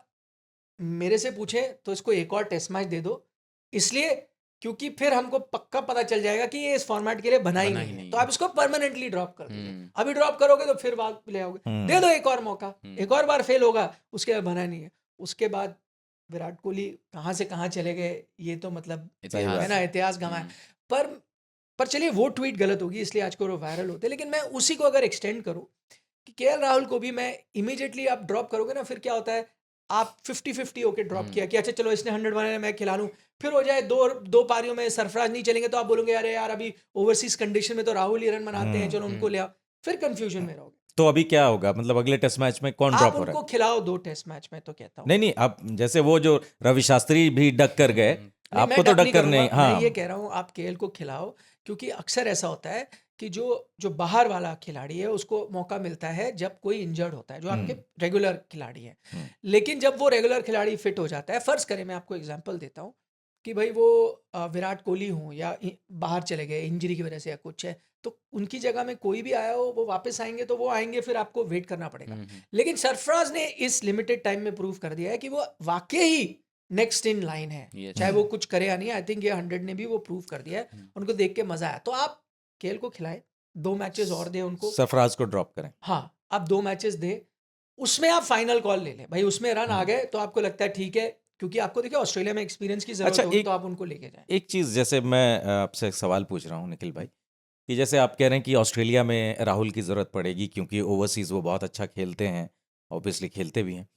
मेरे से पूछे तो इसको एक और टेस्ट मैच दे दो, इसलिए क्योंकि फिर हमको पक्का पता चल जाएगा कि ये इस फॉर्मेट के लिए बना ही नहीं है, तो आप इसको परमानेंटली ड्रॉप कर दीजिए। अभी ड्रॉप करोगे तो फिर बाद ले आओगे, दे दो एक और मौका, एक और बार फेल होगा, उसके बाद बना नहीं है। उसके बाद विराट कोहली कहाँ से कहाँ चले गए, ये तो मतलब है ना, इतिहास गंवाया। पर चलिए वो ट्वीट गलत होगी, इसलिए आज को वो वायरल होते हैं, लेकिन मैं उसी को अगर एक्सटेंड करूँ कि केएल राहुल को भी मैं इमीडिएटली आप ड्रॉप करोगे ना, फिर क्या होता है, आप 50-50 होके ड्रॉप किया कि अच्छा चलो इसने 100 बनाया, मैं खिला लूँ, फिर हो जाए दो पारियों में सरफराज नहीं चलेंगे, तो आप बोलोगे अरे यार अभी ओवरसीज कंडीशन में तो राहुल ही रन बनाते हैं, चलो उनको ले आओ, फिर कंफ्यूजन में रहोगे। तो अभी क्या होगा, मतलब अगले टेस्ट मैच में कौन ड्रॉप आप हो रहा उनको है? खिलाओ 2 टेस्ट मैच में, तो कहता हूँ नहीं, अब जैसे वो जो रवि शास्त्री भी डक कर गए, नहीं, आपको मैं तो डक नहीं डक कर नहीं। करूंगा, मैं ये हाँ, कह रहा हूँ आप केएल को खिलाओ, क्योंकि अक्सर ऐसा होता है कि जो बाहर वाला खिलाड़ी है उसको मौका मिलता है जब कोई इंजर्ड होता है, जो आपके रेगुलर खिलाड़ी है। लेकिन जब वो रेगुलर खिलाड़ी फिट हो जाता है, फर्ज करें मैं आपको एग्जांपल देता हूँ कि भाई वो विराट कोहली हूँ या बाहर चले गए इंजरी की वजह से या कुछ है, तो उनकी जगह में कोई भी आया हो, वो वापस आएंगे तो वो आएंगे, फिर आपको वेट करना पड़ेगा। लेकिन सरफराज ने इस लिमिटेड टाइम में प्रूव कर दिया है कि वो वाकई ही नेक्स्ट इन लाइन है, Yes. चाहे वो कुछ करे या नहीं। आई थिंक ये 100 ने भी वो प्रूव कर दिया है, उनको देख के मजा आया। तो आप केएल को खिलाएं, 2 मैचेस और दे उनको, सरफराज को ड्रॉप करें। हाँ आप 2 मैचेस दे, उसमें आप फाइनल कॉल ले लें भाई, उसमें रन आ गए तो आपको लगता है ठीक है, क्योंकि आपको देखिए ऑस्ट्रेलिया में एक्सपीरियंस की जरूरत अच्छा, होगी, तो आप उनको लेके जाएं। एक चीज़ जैसे मैं आपसे एक सवाल पूछ रहा हूँ निखिल भाई, कि जैसे आप कह रहे हैं कि ऑस्ट्रेलिया में राहुल की ज़रूरत पड़ेगी क्योंकि ओवरसीज़ वो बहुत अच्छा खेलते हैं, ऑब्वियसली खेलते भी हैं,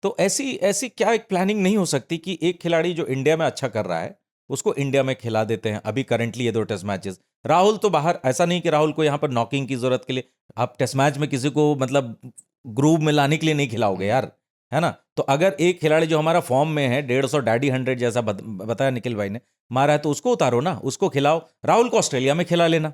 तो ऐसी ऐसी क्या एक प्लानिंग नहीं हो सकती कि एक खिलाड़ी जो इंडिया में अच्छा कर रहा है उसको इंडिया में खिला देते हैं? अभी करंटली ये 2 टेस्ट मैचेस, राहुल तो बाहर, ऐसा नहीं कि राहुल को यहाँ पर नॉकिंग की ज़रूरत के लिए आप टेस्ट मैच में किसी को मतलब ग्रुप में लाने के लिए नहीं खिलाओगे यार, है ना? तो अगर एक खिलाड़ी जो हमारा फॉर्म में है, 150 डैडी 100 जैसा बताया निखिल भाई ने, मारा है, तो उसको उतारो ना, उसको खिलाओ। राहुल को ऑस्ट्रेलिया में खिला लेना।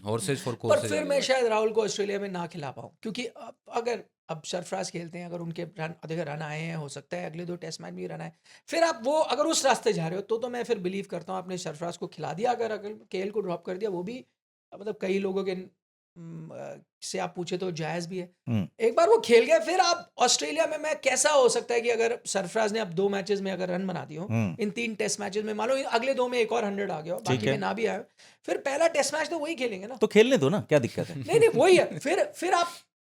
हॉर्सेज फॉर पर कोर्सेज फिर मैं शायद राहुल को ऑस्ट्रेलिया में ना खिला पाऊँ, क्योंकि अगर अब सरफराज खेलते हैं, अगर उनके रन अधिक रन आए हैं, हो सकता है अगले 2 टेस्ट मैच में भी रन आए, फिर आप वो अगर उस रास्ते जा रहे हो तो मैं फिर बिलीव करता हूँ आपने सरफराज को खिला दिया, अगर केएल को ड्रॉप कर दिया, वो भी मतलब कई लोगों के से आप पूछे तो जायज़ भी है। एक बार वो खेल गए, फिर आप ऑस्ट्रेलिया में मैं कैसा हो सकता है कि अगर सरफराज ने अब 2 मैचेस में अगर रन बना दिए हो, इन 3 टेस्ट मैचेस में, मान लो अगले 2 में एक और 100 आ गया हो, बाकी में ना भी आए हो, फिर पहला टेस्ट मैच तो वही खेलेंगे ना। तो खेलने दो ना, क्या दिक्कत है? नहीं वही है,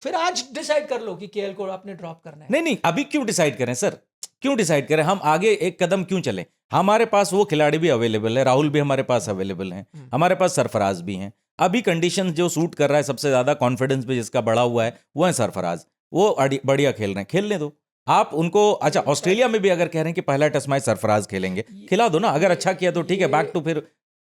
फिर आज डिसाइड कर लो कि केएल को आपने ड्रॉप करना है। नहीं अभी क्यों डिसाइड करें सर, क्यों डिसाइड करें? हम आगे एक कदम क्यों चलें? हमारे पास वो खिलाड़ी भी अवेलेबल है, राहुल भी हमारे पास अवेलेबल हैं, हमारे पास सरफराज भी हैं। अभी कंडीशन जो सूट कर रहा है, सबसे ज्यादा कॉन्फिडेंस भी जिसका बढ़ा हुआ है वो है सरफराज, वो बढ़िया खेल रहे हैं, खेलने दो आप उनको। अच्छा, ऑस्ट्रेलिया में भी अगर कह रहे हैं कि पहला टेस्ट मैच सरफराज खेलेंगे, खिला दो ना, अगर अच्छा किया तो ठीक है, बैक टू। फिर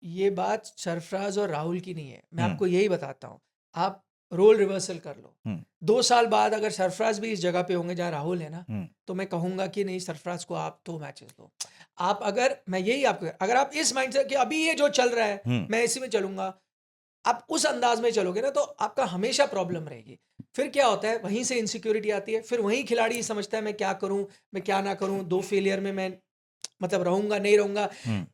ये बात सरफराज और राहुल की नहीं है, मैं आपको यही बताता हूँ, आप रोल रिवर्सल कर लो। 2 साल बाद अगर सरफराज भी इस जगह पे होंगे जहाँ राहुल है ना, तो मैं कहूंगा कि नहीं, सरफराज को आप 2 मैचेस दो। आप अगर, मैं यही आपको, अगर आप इस माइंड से कि अभी ये जो चल रहा है मैं इसी में चलूंगा, आप उस अंदाज में चलोगे ना, तो आपका हमेशा प्रॉब्लम रहेगी। फिर क्या होता है, वहीं से इनसिक्योरिटी आती है, फिर वहीं खिलाड़ी समझता है मैं क्या करूं, मैं क्या ना करूं, 2 फेलियर में मैं मतलब रहूंगा नहीं रहूंगा,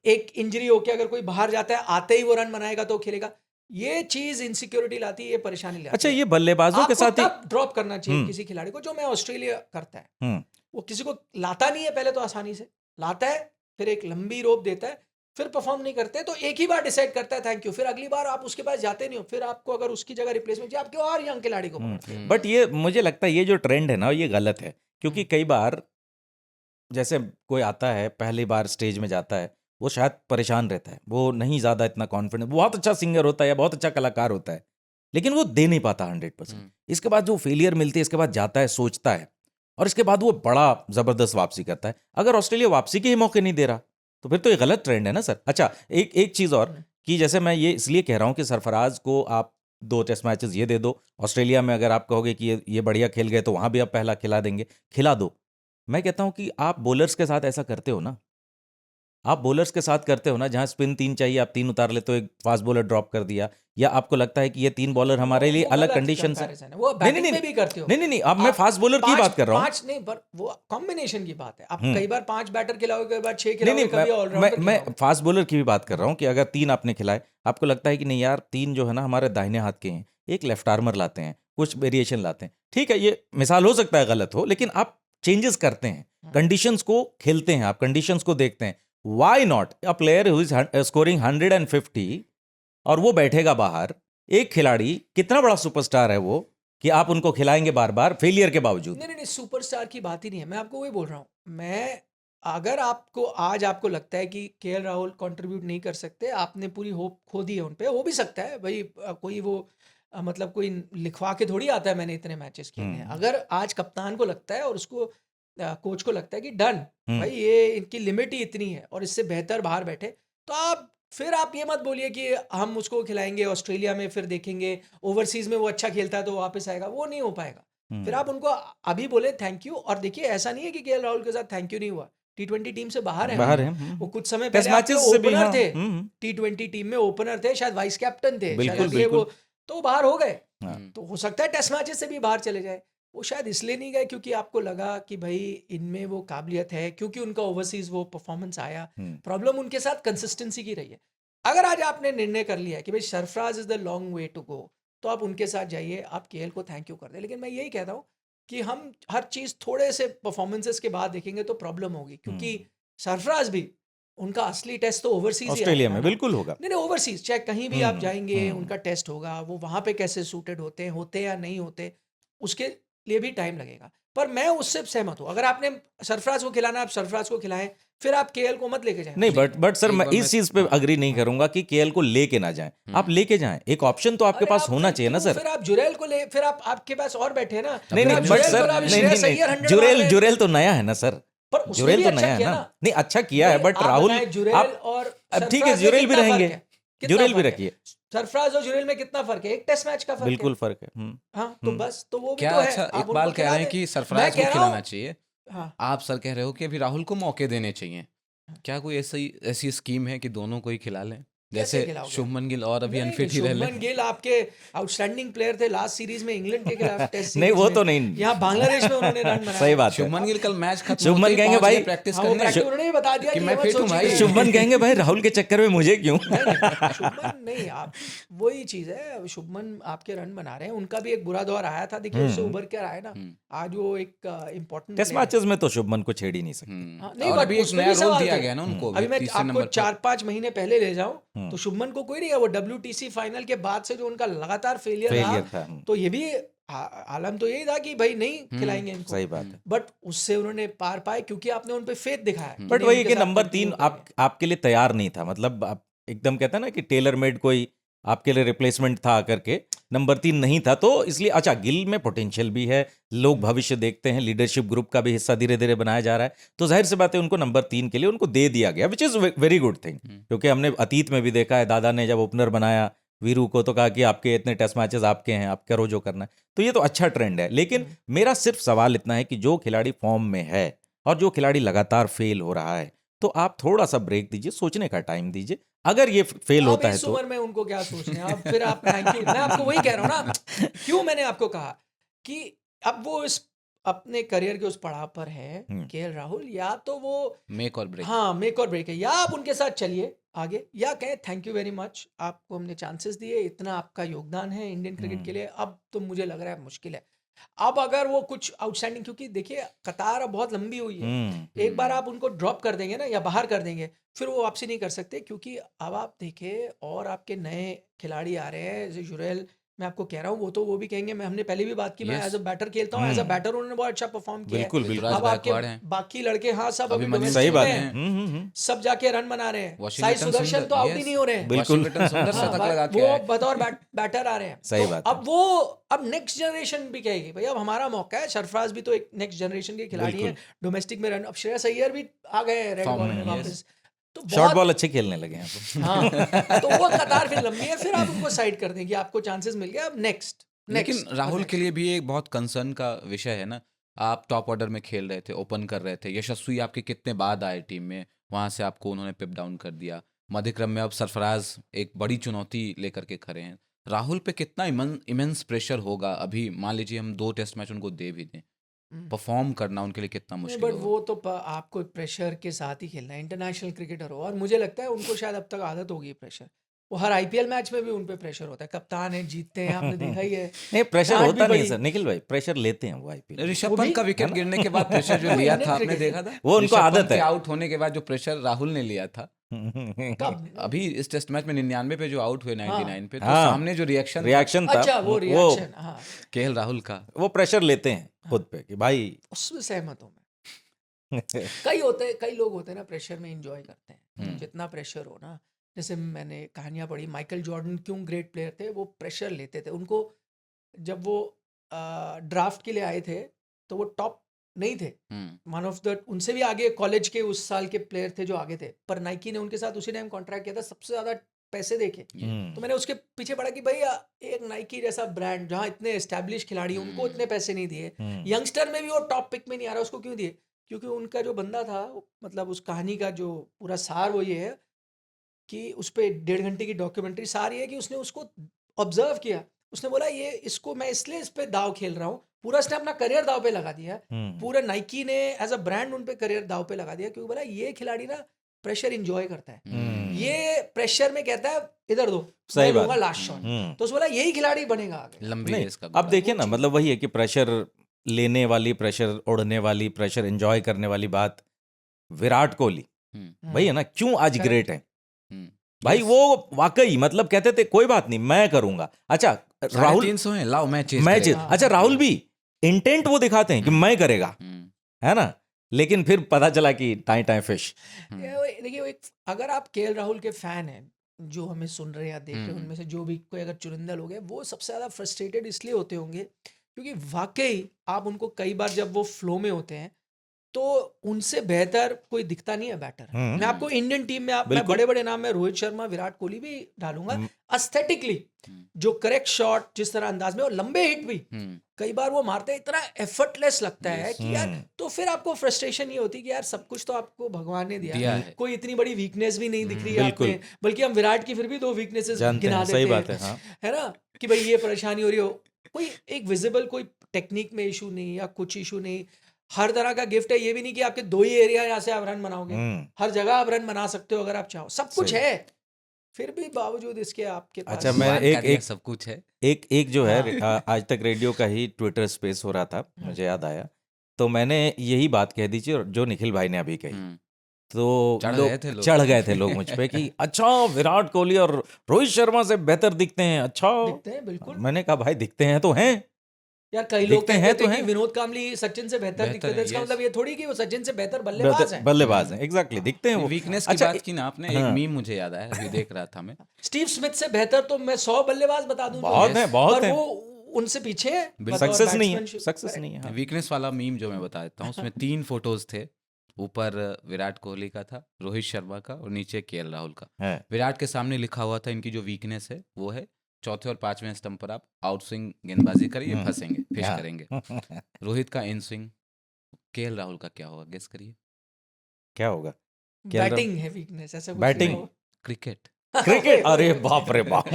एक इंजरी होके अगर कोई बाहर जाता है, आते ही वो रन बनाएगा तो खेलेगा, ये चीज इनसिक्योरिटी लाती है, ये परेशानी लाती है। अच्छा, ये बल्लेबाजों के साथ ही ड्रॉप करना चाहिए किसी खिलाड़ी को, जो मैं ऑस्ट्रेलिया करता है, वो किसी को लाता नहीं है पहले तो, आसानी से लाता है, फिर एक लंबी रोप देता है, फिर परफॉर्म नहीं करते तो एक ही बार डिसाइड करता है थैंक यू, फिर अगली बार आप उसके पास जाते नहीं हो, फिर आपको अगर उसकी जगह रिप्लेसमेंट चाहिए, आप क्यों और यंग खिलाड़ी को पकड़ते हैं? बट ये मुझे लगता है ये जो ट्रेंड है ना, ये गलत है, क्योंकि कई बार जैसे कोई आता है पहली बार स्टेज में जाता है, वो शायद परेशान रहता है, वो नहीं ज़्यादा इतना कॉन्फिडेंट, बहुत अच्छा सिंगर होता है या बहुत अच्छा कलाकार होता है, लेकिन वो दे नहीं पाता 100%। इसके बाद जो फेलियर मिलती है, इसके बाद जाता है, सोचता है, और इसके बाद वो बड़ा ज़बरदस्त वापसी करता है। अगर ऑस्ट्रेलिया वापसी के ही मौके नहीं दे रहा, तो फिर तो ये गलत ट्रेंड है ना सर। अच्छा, एक चीज़ और, कि जैसे मैं ये इसलिए कह रहा हूँ कि सरफराज को आप 2 टेस्ट मैचेस ये दे दो, ऑस्ट्रेलिया में अगर आप कहोगे कि ये बढ़िया खेल गए तो वहाँ भी आप पहला खिला देंगे, खिला दो। मैं कहता हूं कि आप बॉलर्स के साथ ऐसा करते हो ना, आप बॉलर्स के साथ करते हो ना, जहां स्पिन 3 चाहिए आप 3 उतार लेते हो, एक फास्ट बॉलर ड्रॉप कर दिया, या आपको लगता है कि ये 3 बॉलर हमारे लिए अलग कंडीशन से, वो बैटिंग में भी करते हो। नहीं अब मैं फास्ट बॉलर की बात कर रहा हूँ। 5 नहीं, पर वो कॉम्बिनेशन की बात है, आप कई बार 5 बैटर खिलाओगे, कई बार 6 खिलाओगे, कभी ऑलराउंडर। मैं फास्ट बॉलर की भी बात कर रहा हूँ कि अगर 3 आपने खिलाए, आपको लगता है कि नहीं यार 3 जो है ना हमारे दाहिने हाथ के हैं, एक लेफ्ट आर्मर लाते हैं, कुछ वेरिएशन लाते हैं, ठीक है, ये मिसाल हो सकता है गलत हो, लेकिन आप चेंजेस करते हैं, कंडीशंस को खेलते हैं, आप कंडीशंस को देखते हैं। Why not a player who is scoring 150 और वो बैठेगा बाहर, एक खिलाड़ी कितना बड़ा सुपरस्टार है वो, कि आप उनको खिलाएंगे बार बार फेलियर के बावजूद? नहीं, सुपरस्टार की बात ही नहीं है, मैं आपको वही बोल रहा हूँ। मैं, अगर आपको आज आपको लगता है कि केएल राहुल कंट्रीब्यूट नहीं कर सकते, आपने पूरी होप खो दी है उन पे, हो भी सकता है भाई, कोई वो मतलब कोई लिखवा के थोड़ी आता है मैंने इतने मैचेस खेले हैं। अगर आज कप्तान को लगता है और उसको कोच को लगता है कि डन भाई, ये इनकी लिमिट ही इतनी है और इससे बेहतर बाहर बैठे, तो आप ये मत बोलिए कि हम उसको खिलाएंगे ऑस्ट्रेलिया में, फिर देखेंगे ओवरसीज में वो अच्छा खेलता है तो वापस आएगा, वो नहीं हो पाएगा। फिर आप उनको अभी बोले थैंक यू, और देखिए ऐसा नहीं है कि केएल राहुल के साथ थैंक यू नहीं हुआ, T20 टीम से बाहर है वो, कुछ समय पहले ओपनर थे, T20 टीम में ओपनर थे, शायद वाइस कैप्टन थे, शायद वो तो बाहर हो गए, तो हो सकता है टेस्ट मैचेस से भी बाहर चले जाए। वो शायद इसलिए नहीं गए क्योंकि आपको लगा कि भाई इनमें वो काबिलियत है, क्योंकि उनका ओवरसीज वो परफॉर्मेंस आया। प्रॉब्लम उनके साथ कंसिस्टेंसी की रही है। अगर आज आपने निर्णय कर लिया कि भाई Sarfaraz is the long way to go, तो आप उनके साथ जाइए, आप केएल को थैंक यू कर दें। लेकिन मैं यही कहता हूँ कि हम हर चीज़ थोड़े से परफॉर्मेंसेस के बाद देखेंगे तो प्रॉब्लम होगी, क्योंकि सरफराज भी, उनका असली टेस्ट तो ओवरसीज ऑस्ट्रेलिया में बिल्कुल होगा। नहीं ओवरसीज चाहे कहीं भी आप जाएंगे, उनका टेस्ट होगा, वो वहाँ पे कैसे सूटेड होते या नहीं होते, उसके लिए भी टाइम लगेगा। पर मैं उससे सहमत हूँ, अगर आपने सरफराज को खिलाना, आप सरफराज को खिलाएं, फिर आप केएल को मत लेके जाएं। नहीं, बट सर मैं इस चीज पे अग्री नहीं करूंगा कि केएल को लेके ना जाएं। आप लेके जाएं, एक ऑप्शन तो आपके पास होना चाहिए ना सर। फिर आप जुरेल को ले, फिर आपके पास और बैठे ना। नहीं बट सर, नहीं जुरेल तो नया है ना सर, जुरेल तो नया है ना। नहीं अच्छा किया है, बट राहुल अब ठीक है, जुरेल भी रहेंगे, जुरेल भी रखिए। सरफराज और जुरेल में कितना फर्क है? एक टेस्ट मैच का फर्क है, बिल्कुल फर्क है। हाँ, तो बस, तो वो भी क्या तो है। अच्छा इकबाल कह रहे हैं कि सरफराज को खिलाना चाहिए, हाँ। आप सर कह रहे हो कि अभी राहुल को मौके देने चाहिए। क्या कोई ऐसी स्कीम है कि दोनों को ही खिला लें, जैसे कैसे खिलाओगे? शुभमन गिल और अभी नहीं, अनफिट ही रह शुभमन गिल आपके आउटस्टैंडिंग प्लेयर थे लास्ट सीरीज में इंग्लैंड के खिलाफ टेस्ट नहीं सीरीज वो में। तो नहीं, यहाँ बांग्लादेश में उन्होंने रन बनाया। सही बात है। शुभमन गिल कल मैच खत्म शुभमन होते ही कहेंगे पहुंच गए भाई, प्रैक्टिस हाँ, वो करने प्रैक्टिस उन्होंने ही बता दिया कि कि मैं ये मत फिट हूँ सोचिए भाई। कि- शुभमन कहेंगे भाई राहुल के चक्कर में मुझे क्यों? नहीं, शुभमन नहीं, आप वही चीज है। अब शुभमन आपके रन बना रहे हैं, उनका भी एक बुरा दौर आया था, देखिए उससे उभर कर आए ना। आज वो एक इम्पोर्टेंट टेस्ट मैचेस में तो शुभमन को छेड़ ही नहीं सकते। नहीं, और बट अभी एक उसमें नया भी रोल सवाल दिया थे। गया ना उनको अभी मैं तीसरे आपको नंबर पर। 4-5 महीने पहले ले जाऊं तो शुभमन को कोई नहीं है। वो WTC फाइनल के बाद से जो उनका लगातार फेलियर फेलियर रहा, था। तो ये भी आलम तो यही था कि भाई नहीं खिलाएंगे इनको। सही बात है। बट उससे उन्होंने पार पाए क्योंकि आपने उन पे फेथ दिखाया कि बट नहीं, वही उनके कि साथ नंबर continue 3 आपके लिए तैयार नहीं था, मतलब आप एकदम कहते हैं ना कि टेलर मेड कोई आपके लिए रिप्लेसमेंट था करके, नंबर 3 नहीं था, तो इसलिए अच्छा गिल में पोटेंशियल भी है, लोग भविष्य देखते हैं, लीडरशिप ग्रुप का भी हिस्सा धीरे धीरे बनाया जा रहा है, तो जाहिर सी बात है उनको नंबर 3 के लिए उनको दे दिया गया, which is very good thing. क्योंकि हमने अतीत में भी देखा है, दादा ने जब ओपनर बनाया वीरू को तो कहा कि आपके इतने टेस्ट मैचेस आपके हैं, आप करो जो करना है, तो ये तो अच्छा ट्रेंड है। लेकिन मेरा सिर्फ सवाल इतना है कि जो खिलाड़ी फॉर्म में है और जो खिलाड़ी लगातार फेल हो रहा है, तो आप थोड़ा सा ब्रेक दीजिए, सोचने का टाइम दीजिए। अगर ये फेल अब होता है इस तो उम्र में उनको क्या सोचने हैं? अब फिर आप थैंक यू, मैं आपको वही कह रहा हूँ ना, क्यों मैंने आपको कहा कि अब वो इस अपने करियर के उस पड़ाव पर है केएल राहुल, या तो वो मेक और ब्रेक। हाँ मेक और ब्रेक है, या आप उनके साथ चलिए आगे, या कहें थैंक यू वेरी मच, आपको हमने चांसेस दिए, इतना आपका योगदान है इंडियन क्रिकेट के लिए, अब तो मुझे लग रहा है मुश्किल है। अब अगर वो कुछ आउटस्टैंडिंग, क्योंकि देखिए कतार अब बहुत लंबी हुई है, एक बार आप उनको ड्रॉप कर देंगे ना या बाहर कर देंगे, फिर वो वापसी नहीं कर सकते। क्योंकि अब आप देखिए और आपके नए खिलाड़ी आ रहे हैं, जैसे जुरैल, मैं आपको कह रहा हूँ, वो भी कहेंगे, मैं हमने पहले भी बात की, मैं Yes. एज अ बैटर खेलता हूँ, एज अ बैटर उन्होंने बहुत अच्छा परफॉर्म किया है। बिल्कुल बिल्कुल ऋतुराज अब आपके गायकवाड़ हैं। बाकी लड़के हाँ सब अभी अभिमन्यु domestic सही बात में है। हैं, सब जाके रन बना रहे हैं। साई वाशिंगटन सुदर्शन सुंदर, तो आउट ही yes. नहीं हो रहे हैं, बिल्कुल। वाशिंगटन सुंदर हाँ, शतक लगा के वो आए। बतौर बैटर आ रहे हैं। सही तो बात है। अब वो अब नेक्स्ट जनरेशन भी कहेगी भाई अब हमारा मौका है। सरफराज भी तो एक नेक्स्ट जनरेशन के खिलाड़ी हैं, डोमेस्टिक में रन। अब श्रेयस अय्यर भी आ गए हैं रेड Form बॉल में, में yes. वापस, तो शॉर्ट बहुत बॉल अच्छे खेलने लगे हैं अब। हाँ, तो वो कतार फिर लंबी है, फिर आप उनको साइड कर दें कि आपको चांसेस मिल गया, अब नेक्स्ट। लेकिन राहुल के लिए भी एक बहुत कंसर्न का विषय है ना, आप टॉप ऑर्डर में खेल रहे थे, ओपन कर रहे थे, यशस्वी आपके कितने बाद आए टीम में, वहां से आपको उन्होंने पिप डाउन कर दिया, मध्यक्रम में अब सरफराज एक बड़ी चुनौती लेकर के खड़े हैं। राहुल पे कितना इमेंस प्रेशर होगा? अभी मान लीजिए हम 2 टेस्ट मैच उनको दे भी दें, परफॉर्म करना उनके लिए कितना मुश्किल बट होगा? वो तो आपको प्रेशर के साथ ही खेलना है, इंटरनेशनल क्रिकेटर हो, और मुझे लगता है उनको शायद अब तक आदत होगी प्रेशर। वो हर IPL मैच में भी उन पे प्रेशर होता है, कप्तान है, जीतते हैं, आपने देखा ही है। नहीं प्रेशर डांट भी होता नहीं है बड़ी। सर, निखिल भाई प्रेशर लेते हैं वो IPL। ऋषभ वो पंत भी- का विकेट गिरने के बाद प्रेशर जो वो लिया इंडियन था, आपने क्रिकेट देखा था? वो उनको ऋषभ आदत पंत के है। आउट होने के बाद जो प्रेशर राहुल ने लिया था, कब? अभी इस टेस्ट मैच में 99 पे जो आउट हुए 99 पे, तो हाँ। सामने जो रिएक्शन था अच्छा, वो रिएक्शन, हाँ, केएल राहुल का, वो प्रेशर लेते हैं खुद पे कि भाई उसमें सहमत हूँ मैं। कई लोग होते हैं ना, प्रेशर में इंजॉय करते हैं, जितना प्रेशर हो ना, जैसे मैंने कहानियां पढ़ी, माइकल जॉर्डन क्यों ग्रेट प्लेयर थे, वो प्रेशर लेते थे। उनको जब वो ड्राफ्ट के लिए आए थे तो वो टॉप नहीं थे, वन ऑफ द, उनसे भी आगे कॉलेज के उस साल के प्लेयर थे जो आगे थे, पर नाइकी ने उनके साथ उसी टाइम कॉन्ट्रैक्ट किया था, सबसे ज्यादा पैसे देके। तो मैंने उसके पीछे पढ़ा कि भाई एक नाइकी जैसा ब्रांड जहाँ इतने एस्टैब्लिश खिलाड़ी, उनको इतने पैसे नहीं दिए, यंगस्टर में भी वो टॉप पिक में नहीं आ रहा, उसको क्यों दिए? क्योंकि उनका जो बंदा था, मतलब उस कहानी का जो पूरा सार वो ये है कि उस पर 1.5 घंटे की डॉक्यूमेंट्री सार ये है कि उसने उसको ऑब्जर्व किया, उसने बोला ये इसको मैं इसलिए इस पे दाव खेल रहा हूँ, पूरा उसने अपना करियर दाव पे लगा दिया, पूरा नाइकी ने एज अ ब्रांड उन पे करियर दाव पे लगा दिया, क्योंकि बोला ये खिलाड़ी ना प्रेशर इंजॉय करता है, ये प्रेशर में कहता है इधर दो, सही मैं बात। लूंगा लास्ट शॉट, तो उसने बोला यही खिलाड़ी बनेगा आगे। लंबी नहीं, रेस का अब देखिए ना, मतलब वही है कि प्रेशर लेने वाली, प्रेशर ओढ़ने वाली, प्रेशर एंजॉय करने वाली बात विराट कोहली भाई है ना, क्यों आज ग्रेट है भाई? वो वाकई मतलब कहते थे कोई बात नहीं मैं करूंगा। अच्छा राहुल 350 है, लाओ मैच अच्छा राहुल भी इंटेंट वो दिखाते हैं कि मैं करेगा, है ना, लेकिन फिर पता चला कि टाई फिश। देखिए अगर आप केएल राहुल के फैन हैं जो हमें सुन रहे हैं या देख रहे हैं, उनमें से जो भी कोई अगर चुनिंदा लोग हैं, वो सबसे ज़्यादा फ्रस्ट्रेटेड इसलिए होते होंगे क्योंकि वाकई आप उनको कई बार जब वो फ्लो में होते हैं तो उनसे बेहतर कोई दिखता नहीं है बैटर। हम्म। मैं आपको इंडियन टीम में मैं बिल्कुल। बड़े बड़े नाम में रोहित शर्मा, विराट कोहली भी डालूंगा। हम्म। एस्थेटिकली जो करेक्ट शॉट जिस तरह अंदाज में, और लंबे हिट भी कई बार वो मारते हैं, इतना एफर्टलेस लगता है कि यार, तो फिर आपको फ्रस्ट्रेशन ये होती है कि यार सब कुछ तो आपको भगवान ने दिया दिया है। कोई इतनी बड़ी वीकनेस भी नहीं दिख रही है आप बिल्कुल। में, बल्कि हम विराट की फिर भी 2 वीकनेसेस जानते गिना हैं, देते सही हैं, बात है, हाँ। है ना, कि भाई ये परेशानी हो रही हो, कोई एक विजिबल कोई टेक्निक में इशू नहीं या कुछ इशू नहीं, हर तरह का गिफ्ट है। ये भी नहीं कि आपके 2 ही एरिया यहाँ से आप रन बनाओगे, हर जगह आप रन बना सकते हो अगर आप चाहो, सब कुछ सही। है, फिर भी बावजूद इसके आपके पास। अच्छा, मैं भगवान का दिया एक सब कुछ है। एक जो है हाँ। आज तक रेडियो का ही ट्विटर स्पेस हो रहा था, मुझे याद आया, तो मैंने यही बात कह दी थी और जो निखिल भाई ने अभी कही, हम्म, तो चढ़ गए थे लोग। चढ़ गए थे लोग मुझ पे कि अच्छा विराट कोहली और रोहित शर्मा से बेहतर दिखते हैं। अच्छा, दिखते हैं बिल्कुल मैंने कहा भाई दिखते हैं तो हैं, यार, कई लोग दिखते कहते हैं थे तो कि हैं। विनोद कांबली सचिन से बेहतर दिखते थे, इसका yes। मतलब ये थोड़ी कि वो सचिन से बेहतर बल्लेबाज हैं। बल्लेबाज हैं, एग्जैक्टली, दिखते हैं वो। वीकनेस की अच्छा, बात की ना आपने, एक हाँ। मीम मुझे याद आया, अभी देख रहा था मैं। स्टीव स्मिथ से बेहतर तो मैं 100 बल्लेबाज बता दूं, बहुत जो हैं, बहुत पर हैं। वो उनसे पीछे है, बिल्कुल। बतौर सक्सेस नहीं है, batsmanship। सक्सेस नहीं है, हाँ। वीकनेस वाला मीम जो मैं बता देता हूँ, उसमें 3 फोटोज थे। ऊपर विराट कोहली का था, रोहित शर्मा का, और नीचे केएल राहुल का। है। विराट के सामने लिखा हुआ था इनकी जो वीकनेस है वो है चौथे और 5वें स्टंप पर आप आउट स्विंग गेंदबाजी करिए, फंसेंगे, फिश हाँ। करेंगे। रोहित का इन स्विंग, केएल राहुल का क्या होगा, गेस करिए। क्या होगा? केएल राहुल? बैटिंग है वीकनेस, ऐसा कुछ बैटिंग? नहीं हो। क्रिकेट। क्रिकेट? अरे बाप रे बाप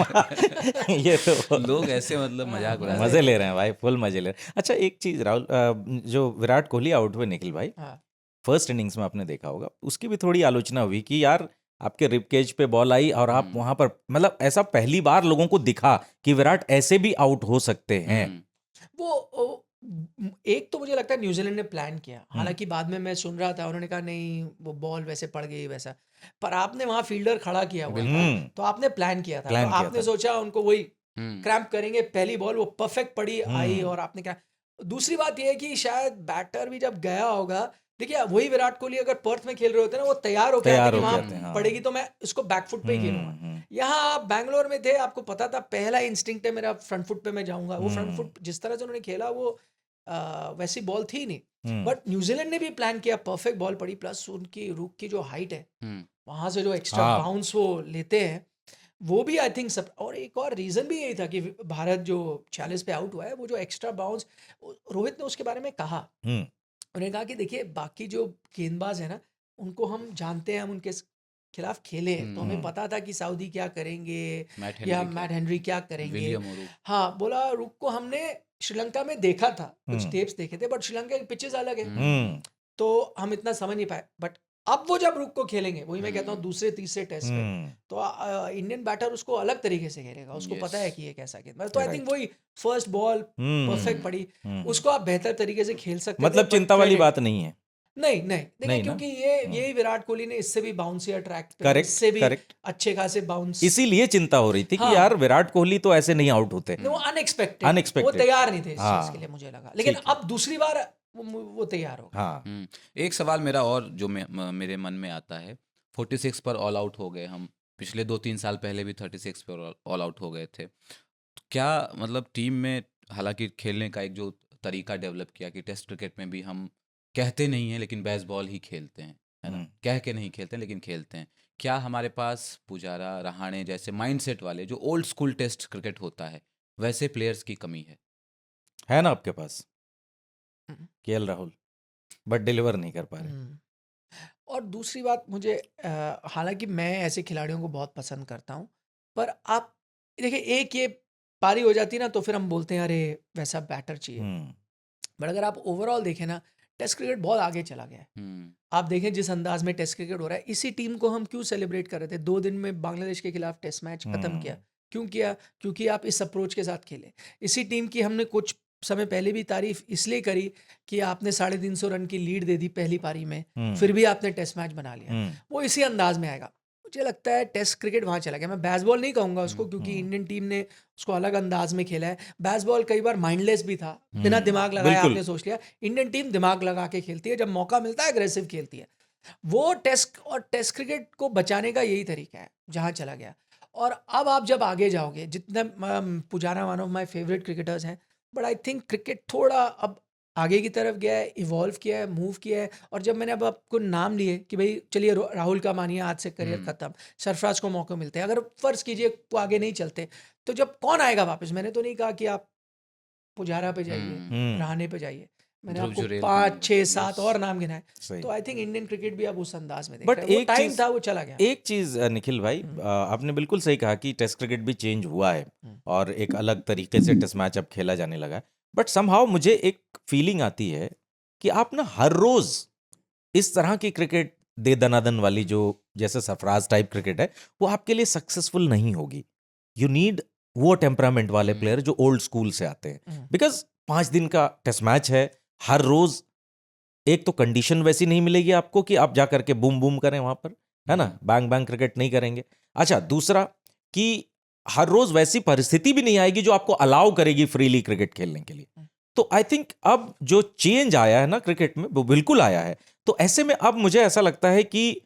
ये तो लोग ऐसे मतलब मजाक उड़ा रहे मजे हैं। ले रहे हैं भाई, फुल मजे ले रहे हैं। अच्छा, एक चीज राहुल, जो विराट कोहली आउट हुए निखिल भाई, हाँ, फर्स्ट इनिंग्स में आपने देखा होगा, उसकी भी थोड़ी आलोचना हुई कि यार आपके रिब केज पे बॉल आई और आप वहां पर, मतलब ऐसा पहली बार लोगों को दिखा कि विराट ऐसे भी आउट हो सकते हैं। वो एक तो मुझे लगता है न्यूजीलैंड ने प्लान किया, हालांकि बाद में मैं सुन रहा था उन्होंने कहा नहीं वो बॉल वैसे पड़ गई वैसा, पर आपने वहां फील्डर खड़ा किया हुआ था, तो आपने प्लान किया था, प्लान तो किया आपने था। सोचा उनको वही क्रैम्प करेंगे, पहली बॉल वो परफेक्ट पड़ी आई और आपने क्या। दूसरी बात ये है कि शायद बैटर भी जब गया होगा, देखिए वही विराट कोहली अगर पर्थ में खेल रहे होते ना, वो तैयार होकर आते कि वहां पड़ेगी तो मैं इसको बैकफुट पे ही खेलूंगा। यहाँ आप बैंगलोर में थे, आपको पता था पहला इंस्टिंक्ट है मेरा फ्रंट फुट पे मैं जाऊंगा, वो फ्रंट फुट जिस तरह से उन्होंने खेला वो वैसी बॉल थी नहीं, बट न्यूजीलैंड ने भी प्लान किया, परफेक्ट बॉल पड़ी, प्लस उनकी रुक की जो हाइट है, वहां से जो एक्स्ट्रा बाउंस वो लेते हैं, वो भी आई थिंक सब। और एक और रीजन भी यही था कि भारत जो 46 पे आउट हुआ है, वो जो एक्स्ट्रा बाउंस, रोहित ने उसके बारे में कहा, उन्होंने कहा कि देखिए बाकी जो गेंदबाज है ना, उनको हम जानते हैं, हम उनके खिलाफ खेले हैं, तो हमें पता था कि सऊदी क्या करेंगे या मैट हेनरी क्या करेंगे। हाँ, बोला रुक को हमने श्रीलंका में देखा था, कुछ टेप्स देखे थे, बट श्रीलंका के पिचेस अलग है, तो हम इतना समझ नहीं पाए, बट अब वो जब रुक को खेलेंगे, वही मैं कहता हूँ दूसरे तीसरे टेस्ट में, तो इंडियन बैटर उसको अलग तरीके से खेलेगा, उसको पता है कि ये कैसा गेंदबाज, तो आई थिंक वही फर्स्ट बॉल परफेक्ट पड़ी, उसको आप बेहतर तरीके से खेल सकते, मतलब चिंता वाली बात नहीं है। नहीं देखिए, क्योंकि ये विराट कोहली ने इससे भी बाउंसियर ट्रैक पे, इससे भी अच्छे खासे बाउंस, इसीलिए चिंता हो रही थी कि यार विराट कोहली तो ऐसे नहीं आउट होते, वो अनएक्सपेक्टेड, वो तैयार नहीं थे इस चीज के लिए, मुझे लगा, लेकिन अब दूसरी बार वो तैयार हो। हाँ। एक सवाल मेरा और जो मेरे मन में आता है, 46 पर ऑल आउट हो गए हम, पिछले 2-3 साल पहले भी 36 पर ऑल आउट हो गए थे, तो क्या मतलब टीम में, हालांकि खेलने का एक जो तरीका डेवलप किया कि टेस्ट क्रिकेट में भी हम कहते नहीं हैं लेकिन बेसबॉल ही खेलते हैं, है ना, कह के नहीं खेलते हैं लेकिन खेलते हैं, क्या हमारे पास पुजारा, रहाणे जैसे माइंडसेट वाले जो ओल्ड स्कूल टेस्ट क्रिकेट होता है, वैसे प्लेयर्स की कमी है ना आपके पास? केएल राहुल बट डिलीवर नहीं कर पा रहे। और दूसरी बात, मुझे हालांकि मैं ऐसे खिलाड़ियों को बहुत पसंद करता हूँ, पर आप देखिए एक ये पारी हो जाती है ना, तो फिर हम बोलते हैं अरे वैसा बैटर चाहिए, बट अगर आप ओवरऑल देखें ना, टेस्ट क्रिकेट बहुत आगे चला गया है। आप देखें जिस अंदाज में टेस्ट क्रिकेट हो रहा है, इसी टीम को हम क्यों सेलिब्रेट कर रहे थे, 2 दिन में बांग्लादेश के खिलाफ टेस्ट मैच खत्म किया, क्यों किया, क्योंकि आप इस अप्रोच के साथ खेले। इसी टीम की हमने कुछ समय पहले भी तारीफ इसलिए करी कि आपने 350 रन की लीड दे दी पहली पारी में, फिर भी आपने टेस्ट मैच बना लिया, वो इसी अंदाज में आएगा। मुझे लगता है टेस्ट क्रिकेट वहाँ चला गया, मैं बेसबॉल नहीं कहूँगा उसको, क्योंकि इंडियन टीम ने उसको अलग अंदाज में खेला है, बेसबॉल कई बार माइंडलेस भी था, बिना दिमाग लगाए आपने सोच लिया, इंडियन टीम दिमाग लगा के खेलती है, जब मौका मिलता है एग्रेसिव खेलती है, वो टेस्ट क्रिकेट को बचाने का यही तरीका है, जहाँ चला गया। और अब आप जब आगे जाओगे, जितने Pujara one of my favourite cricketers हैं, बट आई थिंक क्रिकेट थोड़ा अब आगे की तरफ गया है, इवॉल्व किया है, मूव किया है। और जब मैंने अब आपको नाम लिए कि भाई चलिए राहुल का मानिए आज से करियर खत्म, सरफराज को मौके मिलते हैं, अगर फर्ज कीजिए वो आगे नहीं चलते, तो जब कौन आएगा वापस? मैंने तो नहीं कहा कि आप पुजारा पे जाइए, रहाणे पे जाइए, मैंने ध्रुव आपको जुरैल 5 6 yes. 7 और नाम गिनाए। सही। तो आई थिंक इंडियन क्रिकेट भी अब उस अंदाज में देख बट रहा है। वो एक टाइम चीज था, वो चला गया। एक चीज निखिल भाई, आपने बिल्कुल सही कहा कि टेस्ट क्रिकेट भी चेंज हुआ है और एक अलग तरीके से टेस्ट मैच अब खेला जाने लगा है। बट समहाउ मुझे एक फीलिंग आती है कि आप ना हर रोज इस तरह की क्रिकेट दे दनादन वाली जो जैसे सरफराज टाइप क्रिकेट है वो आपके लिए सक्सेसफुल नहीं होगी। यू नीड वो टेम्परामेंट वाले प्लेयर जो ओल्ड स्कूल से आते हैं, बिकॉज 5 दिन का टेस्ट मैच है, हर रोज एक तो कंडीशन वैसी नहीं मिलेगी आपको कि आप जा करके बूम बूम करें वहां पर, है ना, बैंग बैंग क्रिकेट नहीं करेंगे। अच्छा, दूसरा कि हर रोज वैसी परिस्थिति भी नहीं आएगी जो आपको अलाउ करेगी फ्रीली क्रिकेट खेलने के लिए। तो आई थिंक अब जो चेंज आया है ना क्रिकेट में वो बिल्कुल आया है। तो ऐसे में अब मुझे ऐसा लगता है कि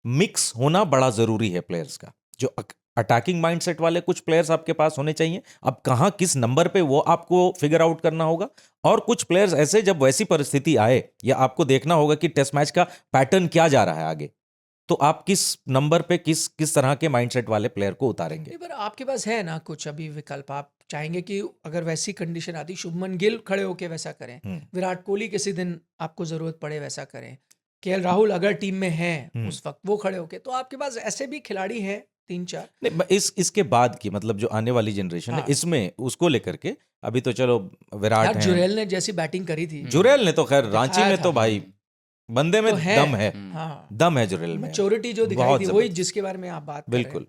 मिक्स होना बड़ा जरूरी है प्लेयर्स का। जो अटैकिंग माइंडसेट वाले कुछ प्लेयर्स आपके पास होने चाहिए, अब कहां किस नंबर पे वो आपको फिगर आउट करना होगा। और कुछ प्लेयर्स ऐसे जब वैसी परिस्थिति आए या आपको देखना होगा कि टेस्ट मैच का पैटर्न क्या जा रहा है आगे, तो आप किस नंबर पे किस किस तरह के माइंडसेट वाले प्लेयर को उतारेंगे। नहीं, पर आपके पास है ना कुछ अभी विकल्प? आप चाहेंगे कि अगर वैसी कंडीशन आती, शुभमन गिल खड़े होके वैसा करें, विराट कोहली किसी दिन आपको जरूरत पड़े वैसा करें, केएल राहुल अगर टीम में हैं उस वक्त वो खड़े होके, तो आपके पास ऐसे भी खिलाड़ी हैं 3 4। नहीं, इसके बाद की मतलब जो आने वाली जनरेशन है इसमें उसको लेकर के अभी तो चलो विराट यार है, जुरैल ने जैसी बैटिंग करी थी, जुरैल ने तो खैर रांची दिखाया में था। तो भाई बंदे में तो है। दम है, हाँ, दम है जुरैल में, मैच्योरिटी जो दिखाई बहुत थी वही जबरदस्त। जिसके बारे में आप बात कर रहे हैं। बिल्कुल,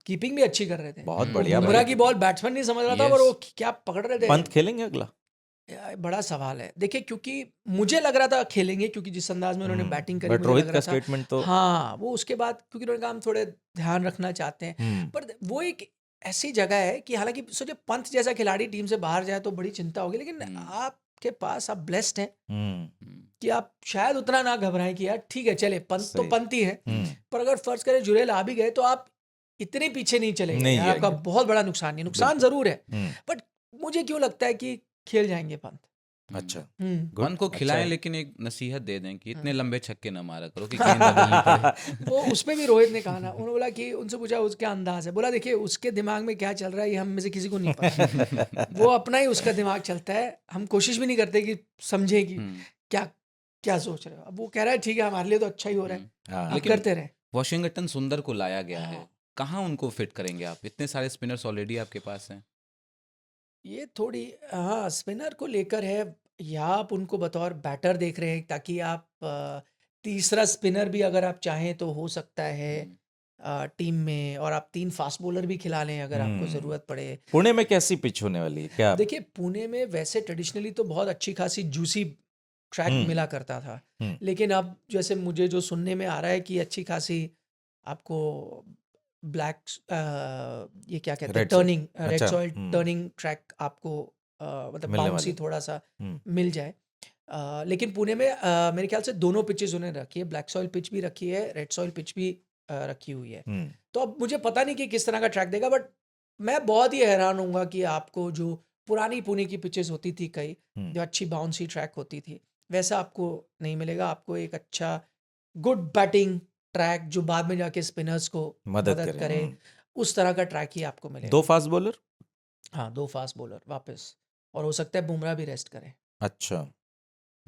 कीपिंग भी अच्छी कर रहे थे। बहुत वो बढ़िया बुमराह भाई। की बॉल बैट्समैन नहीं समझ रहा था, Yes. पर वो क्या पकड़ रहे थे। पंत खेलेंगे अगला? यार, बड़ा सवाल है। देखिए, क्योंकि मुझे लग रहा था खेलेंगे, क्योंकि जिस अंदाज में उन्होंने बैटिंग करी बट मुझे रोहित लग का रहा था। स्टेटमेंट तो हाँ, वो उसके बाद क्योंकि उन्होंने कहा हम थोड़े ध्यान रखना चाहते हैं, पर वो एक ऐसी जगह है कि हालांकि सोचे पंत जैसा खिलाड़ी टीम से बाहर जाए तो बड़ी चिंता होगी, लेकिन आपके पास आप ब्लेस्ड हैं कि आप शायद उतना ना घबराएं कि यार ठीक है चले, पंत तो सही। पंत ही है, पर अगर फर्ज करें जुरैल आ भी गए तो आप इतने पीछे नहीं चले गए नहीं यार, आपका जाएंगे। बहुत बड़ा नुकसान नहीं, नुकसान जरूर है, हम्म, बट मुझे क्यों लगता है कि खेल जाएंगे पंत। अच्छा, हम्म। मन को अच्छा खिलाएं, है। लेकिन एक नसीहत दे दें कि इतने लंबे छक्के ना मारा करो कि गेंद बदलनी पड़े। वो उसमें भी रोहित ने कहा ना, उन्होंने बोला कि उनसे पूछा उसका अंदाज है, बोला देखिए उसके दिमाग में क्या चल रहा है ये हम में से किसी को नहीं पता। वो अपना ही उसका दिमाग चलता है, हम कोशिश भी नहीं करते कि समझे कि क्या क्या सोच रहे हो। अब वो कह रहा है ठीक है हमारे लिए तो अच्छा ही हो रहा है, हाँ, आप लेकिन करते रहे। वॉशिंगटन सुंदर को लाया गया है, कहाँ उनको फिट करेंगे आप? इतने सारे स्पिनर्स ऑलरेडी आपके पास हैं। ये थोड़ी, हाँ, स्पिनर को लेकर है, या आप उनको बतौर बैटर देख रहे हैं ताकि आप तीसरा स्पिनर भी अगर आप चाहें तो हो सकता है टीम में, और आप 3 फास्ट बॉलर भी खिला लें अगर आपको ज़रूरत पड़े। पुणे में कैसी पिच होने वाली है क्या? देखिए, पुणे में वैसे ट्रेडिशनली तो बहुत अच्छी खासी जूसी ट्रैक मिला करता था, लेकिन अब जैसे मुझे जो सुनने में आ रहा है कि अच्छी खासी आपको ब्लैक ये क्या कहते हैं, Red soil. टर्निंग, रेड अच्छा, सॉइल टर्निंग ट्रैक आपको मतलब मिलने बाउंसी वाले। थोड़ा सा मिल जाए। लेकिन पुणे में मेरे ख्याल से दोनों पिचेस उन्होंने रखी है, ब्लैक सॉइल पिच भी रखी है, रेड सॉइल पिच भी रखी हुई है। तो अब मुझे पता नहीं कि किस तरह का ट्रैक देगा, बट मैं बहुत ही हैरान होऊंगा कि आपको जो पुरानी पुणे की पिचेस होती थी कई, जो अच्छी बाउंसी ट्रैक होती थी, वैसा आपको नहीं मिलेगा। आपको एक अच्छा गुड बैटिंग ट्रैक जो बाद में जाके स्पिनर्स को मदद मदद करे। करे, उस तरह का ट्रैक ही आपको मिलेगा। 2 फास्ट बॉलर? हाँ, 2 फास्ट बॉलर वापस, और हो सकता है बुमराह भी रेस्ट करे। अच्छा,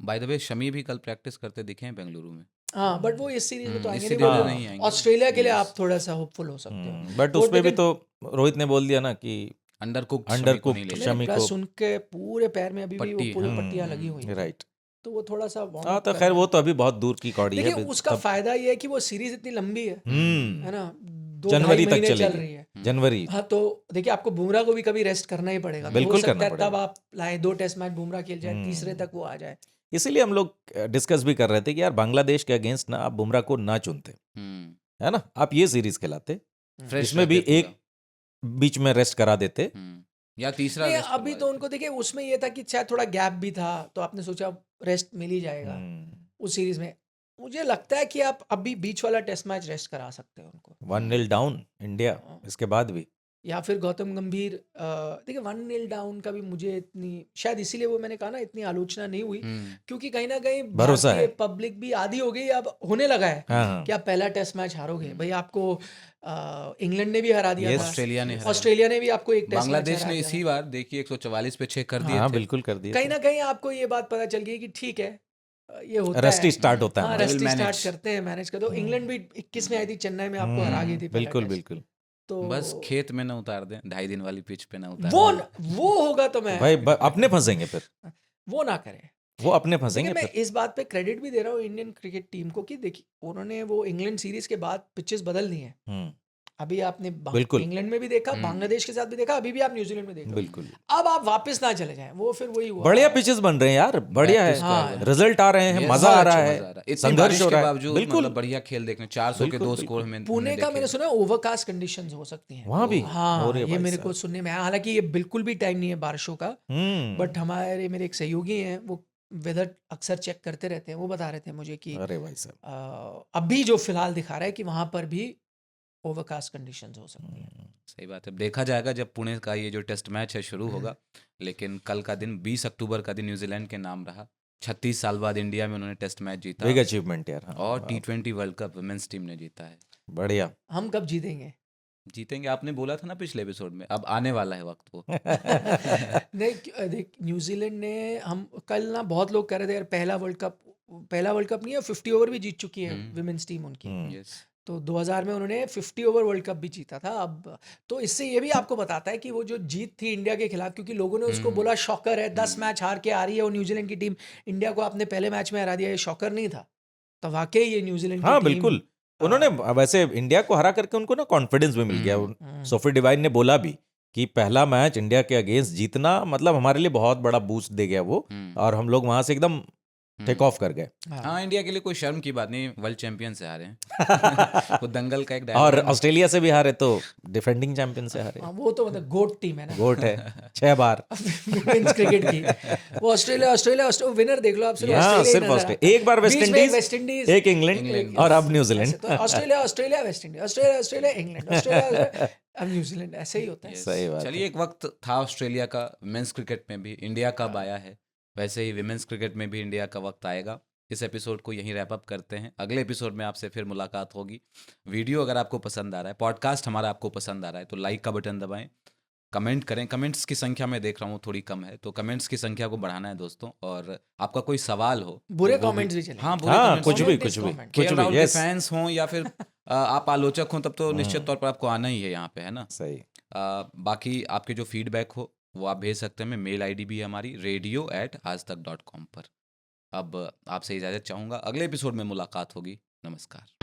बाय द वे शमी भी कल प्रैक्टिस करते दिखे हैं बेंगलुरु में। हाँ, बट वो इस सीरीज में तो इस आएंगे सीरीज नहीं, में वो नहीं आएंगे। ऑस्ट्रेलिया के लिए Yes. आप थोड़ा सा होपफुल हो सकते हो। बट वो उसमें भी लेकिन तो रोहित ने बोल दिया ना कि अंडर कुक Undercooked नहीं ले शमी जाएंगे। प्लस को- उनके पूरे पैर में अभी भी वो पट्टी, पूरी हाँ, पट्टियां लगी हुई हैं, राइट। तो वो थोड़ा सा warm हाँ up तो कर खैर रहे वो हैं। तो अभी बहुत दूर की कौड़ी है। देखिए, उसका फायदा ये है कि वो सीरीज इतनी लंबी है ना, 2 जनवरी ढाई तक महीने चल चलेगी। रही है। जनवरी। हाँ, तो देखिए आपको बुमराह को भी कभी रेस्ट करना ही पड़ेगा, तो हो बिल्कुल सकता करना है पड़ेगा। तब आप लाएं 2 टेस्ट मैच बुमराह खेल जाए, तीसरे तक वो आ जाए। इसीलिए हम लोग डिस्कस भी कर रहे थे कि यार बांग्लादेश के अगेंस्ट ना आप बुमराह को ना चुनते, है ना, आप ये सीरीज खिलाते, फ्रेश इसमें भी एक बीच में रेस्ट करा देते। या तीसरा नहीं, रेस्ट अभी करवा तो देते। उनको देखिए उसमें ये था कि शायद थोड़ा गैप भी था, तो आपने सोचा रेस्ट मिल ही जाएगा उस सीरीज में। मुझे लगता है कि आप अभी बीच वाला टेस्ट मैच रेस्ट करा सकते हो उनको। 1-0 डाउन इंडिया, इसके बाद भी या फिर गौतम गंभीर देखिए 1-0 डाउन का भी मुझे इतनी शायद इसीलिए वो मैंने कहा ना इतनी आलोचना नहीं हुई क्योंकि कहीं ना कहीं भरोसा भारतीय है। पब्लिक भी आदी हो गई अब होने लगा है हाँ हाँ कि आप पहला टेस्ट मैच हारोगे भाई आपको इंग्लैंड ने भी हरा दिया Yes. था ऑस्ट्रेलिया ने हराया। ऑस्ट्रेलिया ने भी आपको एक टेस्ट मैच बांग्लादेश हरा ने दिया इसी था बार देखिए 144 पे 6 कर दिए हाँ थे। बिल्कुल कर दिए कहीं थे। ना कहीं आपको ये बात पता चल गई कि ठीक है ये होता रस्टी है स्टार्ट होता है हाँ हमारा। will rusty start manage. करते हैं मैनेज कर दो इंग्लैंड भी 21 में आई थी चेन्नई में आपको हरा गई थी पहला बिल्कुल टेस्ट बिल्कुल तो बस खेत में ना उतार दें, 2.5 दिन वाली पिच पे ना उतार वो दें। वो होगा तो मैं भाई अपने फंसेंगे फिर, वो ना करें वो अपने देखिए फंसेंगे मैं फिर। इस बात पे क्रेडिट भी दे रहा हूँ इंडियन क्रिकेट टीम को कि देखिए उन्होंने वो इंग्लैंड सीरीज के बाद पिचेस बदल दी हैं हम्म, अभी आपने बिल्कुल इंग्लैंड में भी देखा बांग्लादेश के साथ भी देखा अभी भी आप न्यूजीलैंड में देख लो बिल्कुल अब आप वापस ना चले जाएं वो फिर वही हुआ बढ़िया पिचेस बन रहे हैं यार, बढ़िया Back to है, square हाँ one. रिजल्ट आ रहे हैं, Yes, मजा आ बहुत रहा अच्छा है, मजा आ रहा है। इतनी संघर्ष बारिश हो के रहा है, बावजूद बिल्कुल मतलब बढ़िया खेल देखने 400 के बिल्कुल, 2 बिल्कुल। स्कोर हमें पुणे हमने का देखे। मैंने सुना ओवरकास्ट कंडीशंस हो सकती हैं वहां भी हो हाँ रही है ये भाई मेरे साहब। को सुनने में आया हालांकि ये बिल्कुल भी टाइम नहीं है बारिशों का बट हमारे मेरे एक सहयोगी हैं वो वेदर अक्सर चेक करते रहते हैं वो बता रहे थे मुझे कि अरे भाई साहब, अभी जो फिलहाल दिखा रहा है कि वहां पर भी ओवरकास्ट कंडीशंस हो सकती हैं सही बात है, देखा जाएगा जब पुणे का ये जो टेस्ट मैच है शुरू होगा। लेकिन कल का दिन 20 अक्टूबर का दिन न्यूजीलैंड के नाम रहा। 36 साल बाद इंडिया में उन्होंने टेस्ट मैच जीता बिग अचीवमेंट यार। हाँ, और T20 world cup women's team ने जीता है। बढ़िया। हम कब जीतेंगे जीतेंगे, आपने बोला था ना पिछले एपिसोड में, अब आने वाला है वक्त वो। नहीं देख न्यूजीलैंड ने हम कल ना बहुत लोग कह रहे थे यार पहला वर्ल्ड कप नहीं है 50 ओवर भी जीत चुकी है विमेंस टीम उनकी यस, तो 2000 में उन्होंने 50 ओवर वर्ल्ड कप भी जीता था अब तो इससे ये भी आपको बताता है कि वो जो जीत थी इंडिया के खिलाफ क्योंकि लोगों ने उसको बोला शॉकर है 10 मैच हार के आ रही है और न्यूजीलैंड की टीम इंडिया को आपने पहले मैच में हरा दिया ये शॉकर नहीं था तो वाकई ये न्यूजीलैंड की हाँ टीम बिल्कुल, उन्होंने वैसे इंडिया को हरा करके उनको ना कॉन्फिडेंस भी मिल गया। सोफी डिवाइन ने बोला भी कि पहला मैच इंडिया के अगेंस्ट जीतना मतलब हमारे लिए बहुत बड़ा बूस्ट दे गया वो, और हम लोग वहां से एकदम टेक ऑफ कर गए। हाँ इंडिया के लिए कोई शर्म की बात नहीं, वर्ल्ड चैंपियन से हारे हैं। वो दंगल का एक डायलॉग और है ना। ऑस्ट्रेलिया से भी हारे तो डिफेंडिंग चैंपियन से हारे, हाँ, वो तो मतलब गोट टीम है ना गोट है 6 बार। विमेंस क्रिकेट की वो ऑस्ट्रेलिया विनर देख लो आप सिर्फ हाँ ऑस्ट्रेलिया ही सिर्फ नजर ऑस्ट्रेलिया, आता है। एक बार वेस्ट बीच में एक इंडीज, वेस्ट इंडीज एक इंग्लैंड और अब न्यूजीलैंड। तो Australia West Indies Australia England Australia अब न्यूजीलैंड ऐसे ही होता है सही बात चलिए, एक वक्त था ऑस्ट्रेलिया का मेंस क्रिकेट में भी, इंडिया कब आया है वैसे ही विमेंस क्रिकेट में भी इंडिया का वक्त आएगा। इस एपिसोड को यहीं रैप अप करते हैं, अगले एपिसोड में आपसे फिर मुलाकात होगी। वीडियो अगर आपको पसंद आ रहा है, पॉडकास्ट हमारा आपको पसंद आ रहा है तो लाइक का बटन दबाएं, कमेंट करें। कमेंट्स की संख्या मैं देख रहा हूँ थोड़ी कम है, तो कमेंट्स की संख्या को बढ़ाना है दोस्तों। और आपका कोई सवाल हो, बुरे तो वो कमेंट्स भी चलेंगे हाँ बुरे हाँ comments कुछ हो। भी Comment कुछ is भी comment. कुछ KL भी, राहुल के यस फैंस हों या फिर आप आलोचक हों, तब तो निश्चित तौर पर आपको आना ही है यहाँ पे, है ना। सही। बाकी आपके जो फीडबैक हो वो आप भेज सकते हैं। मेल आईडी भी है हमारी radio@aajtak.com पर। अब आपसे इजाज़त चाहूँगा, अगले एपिसोड में मुलाकात होगी। नमस्कार।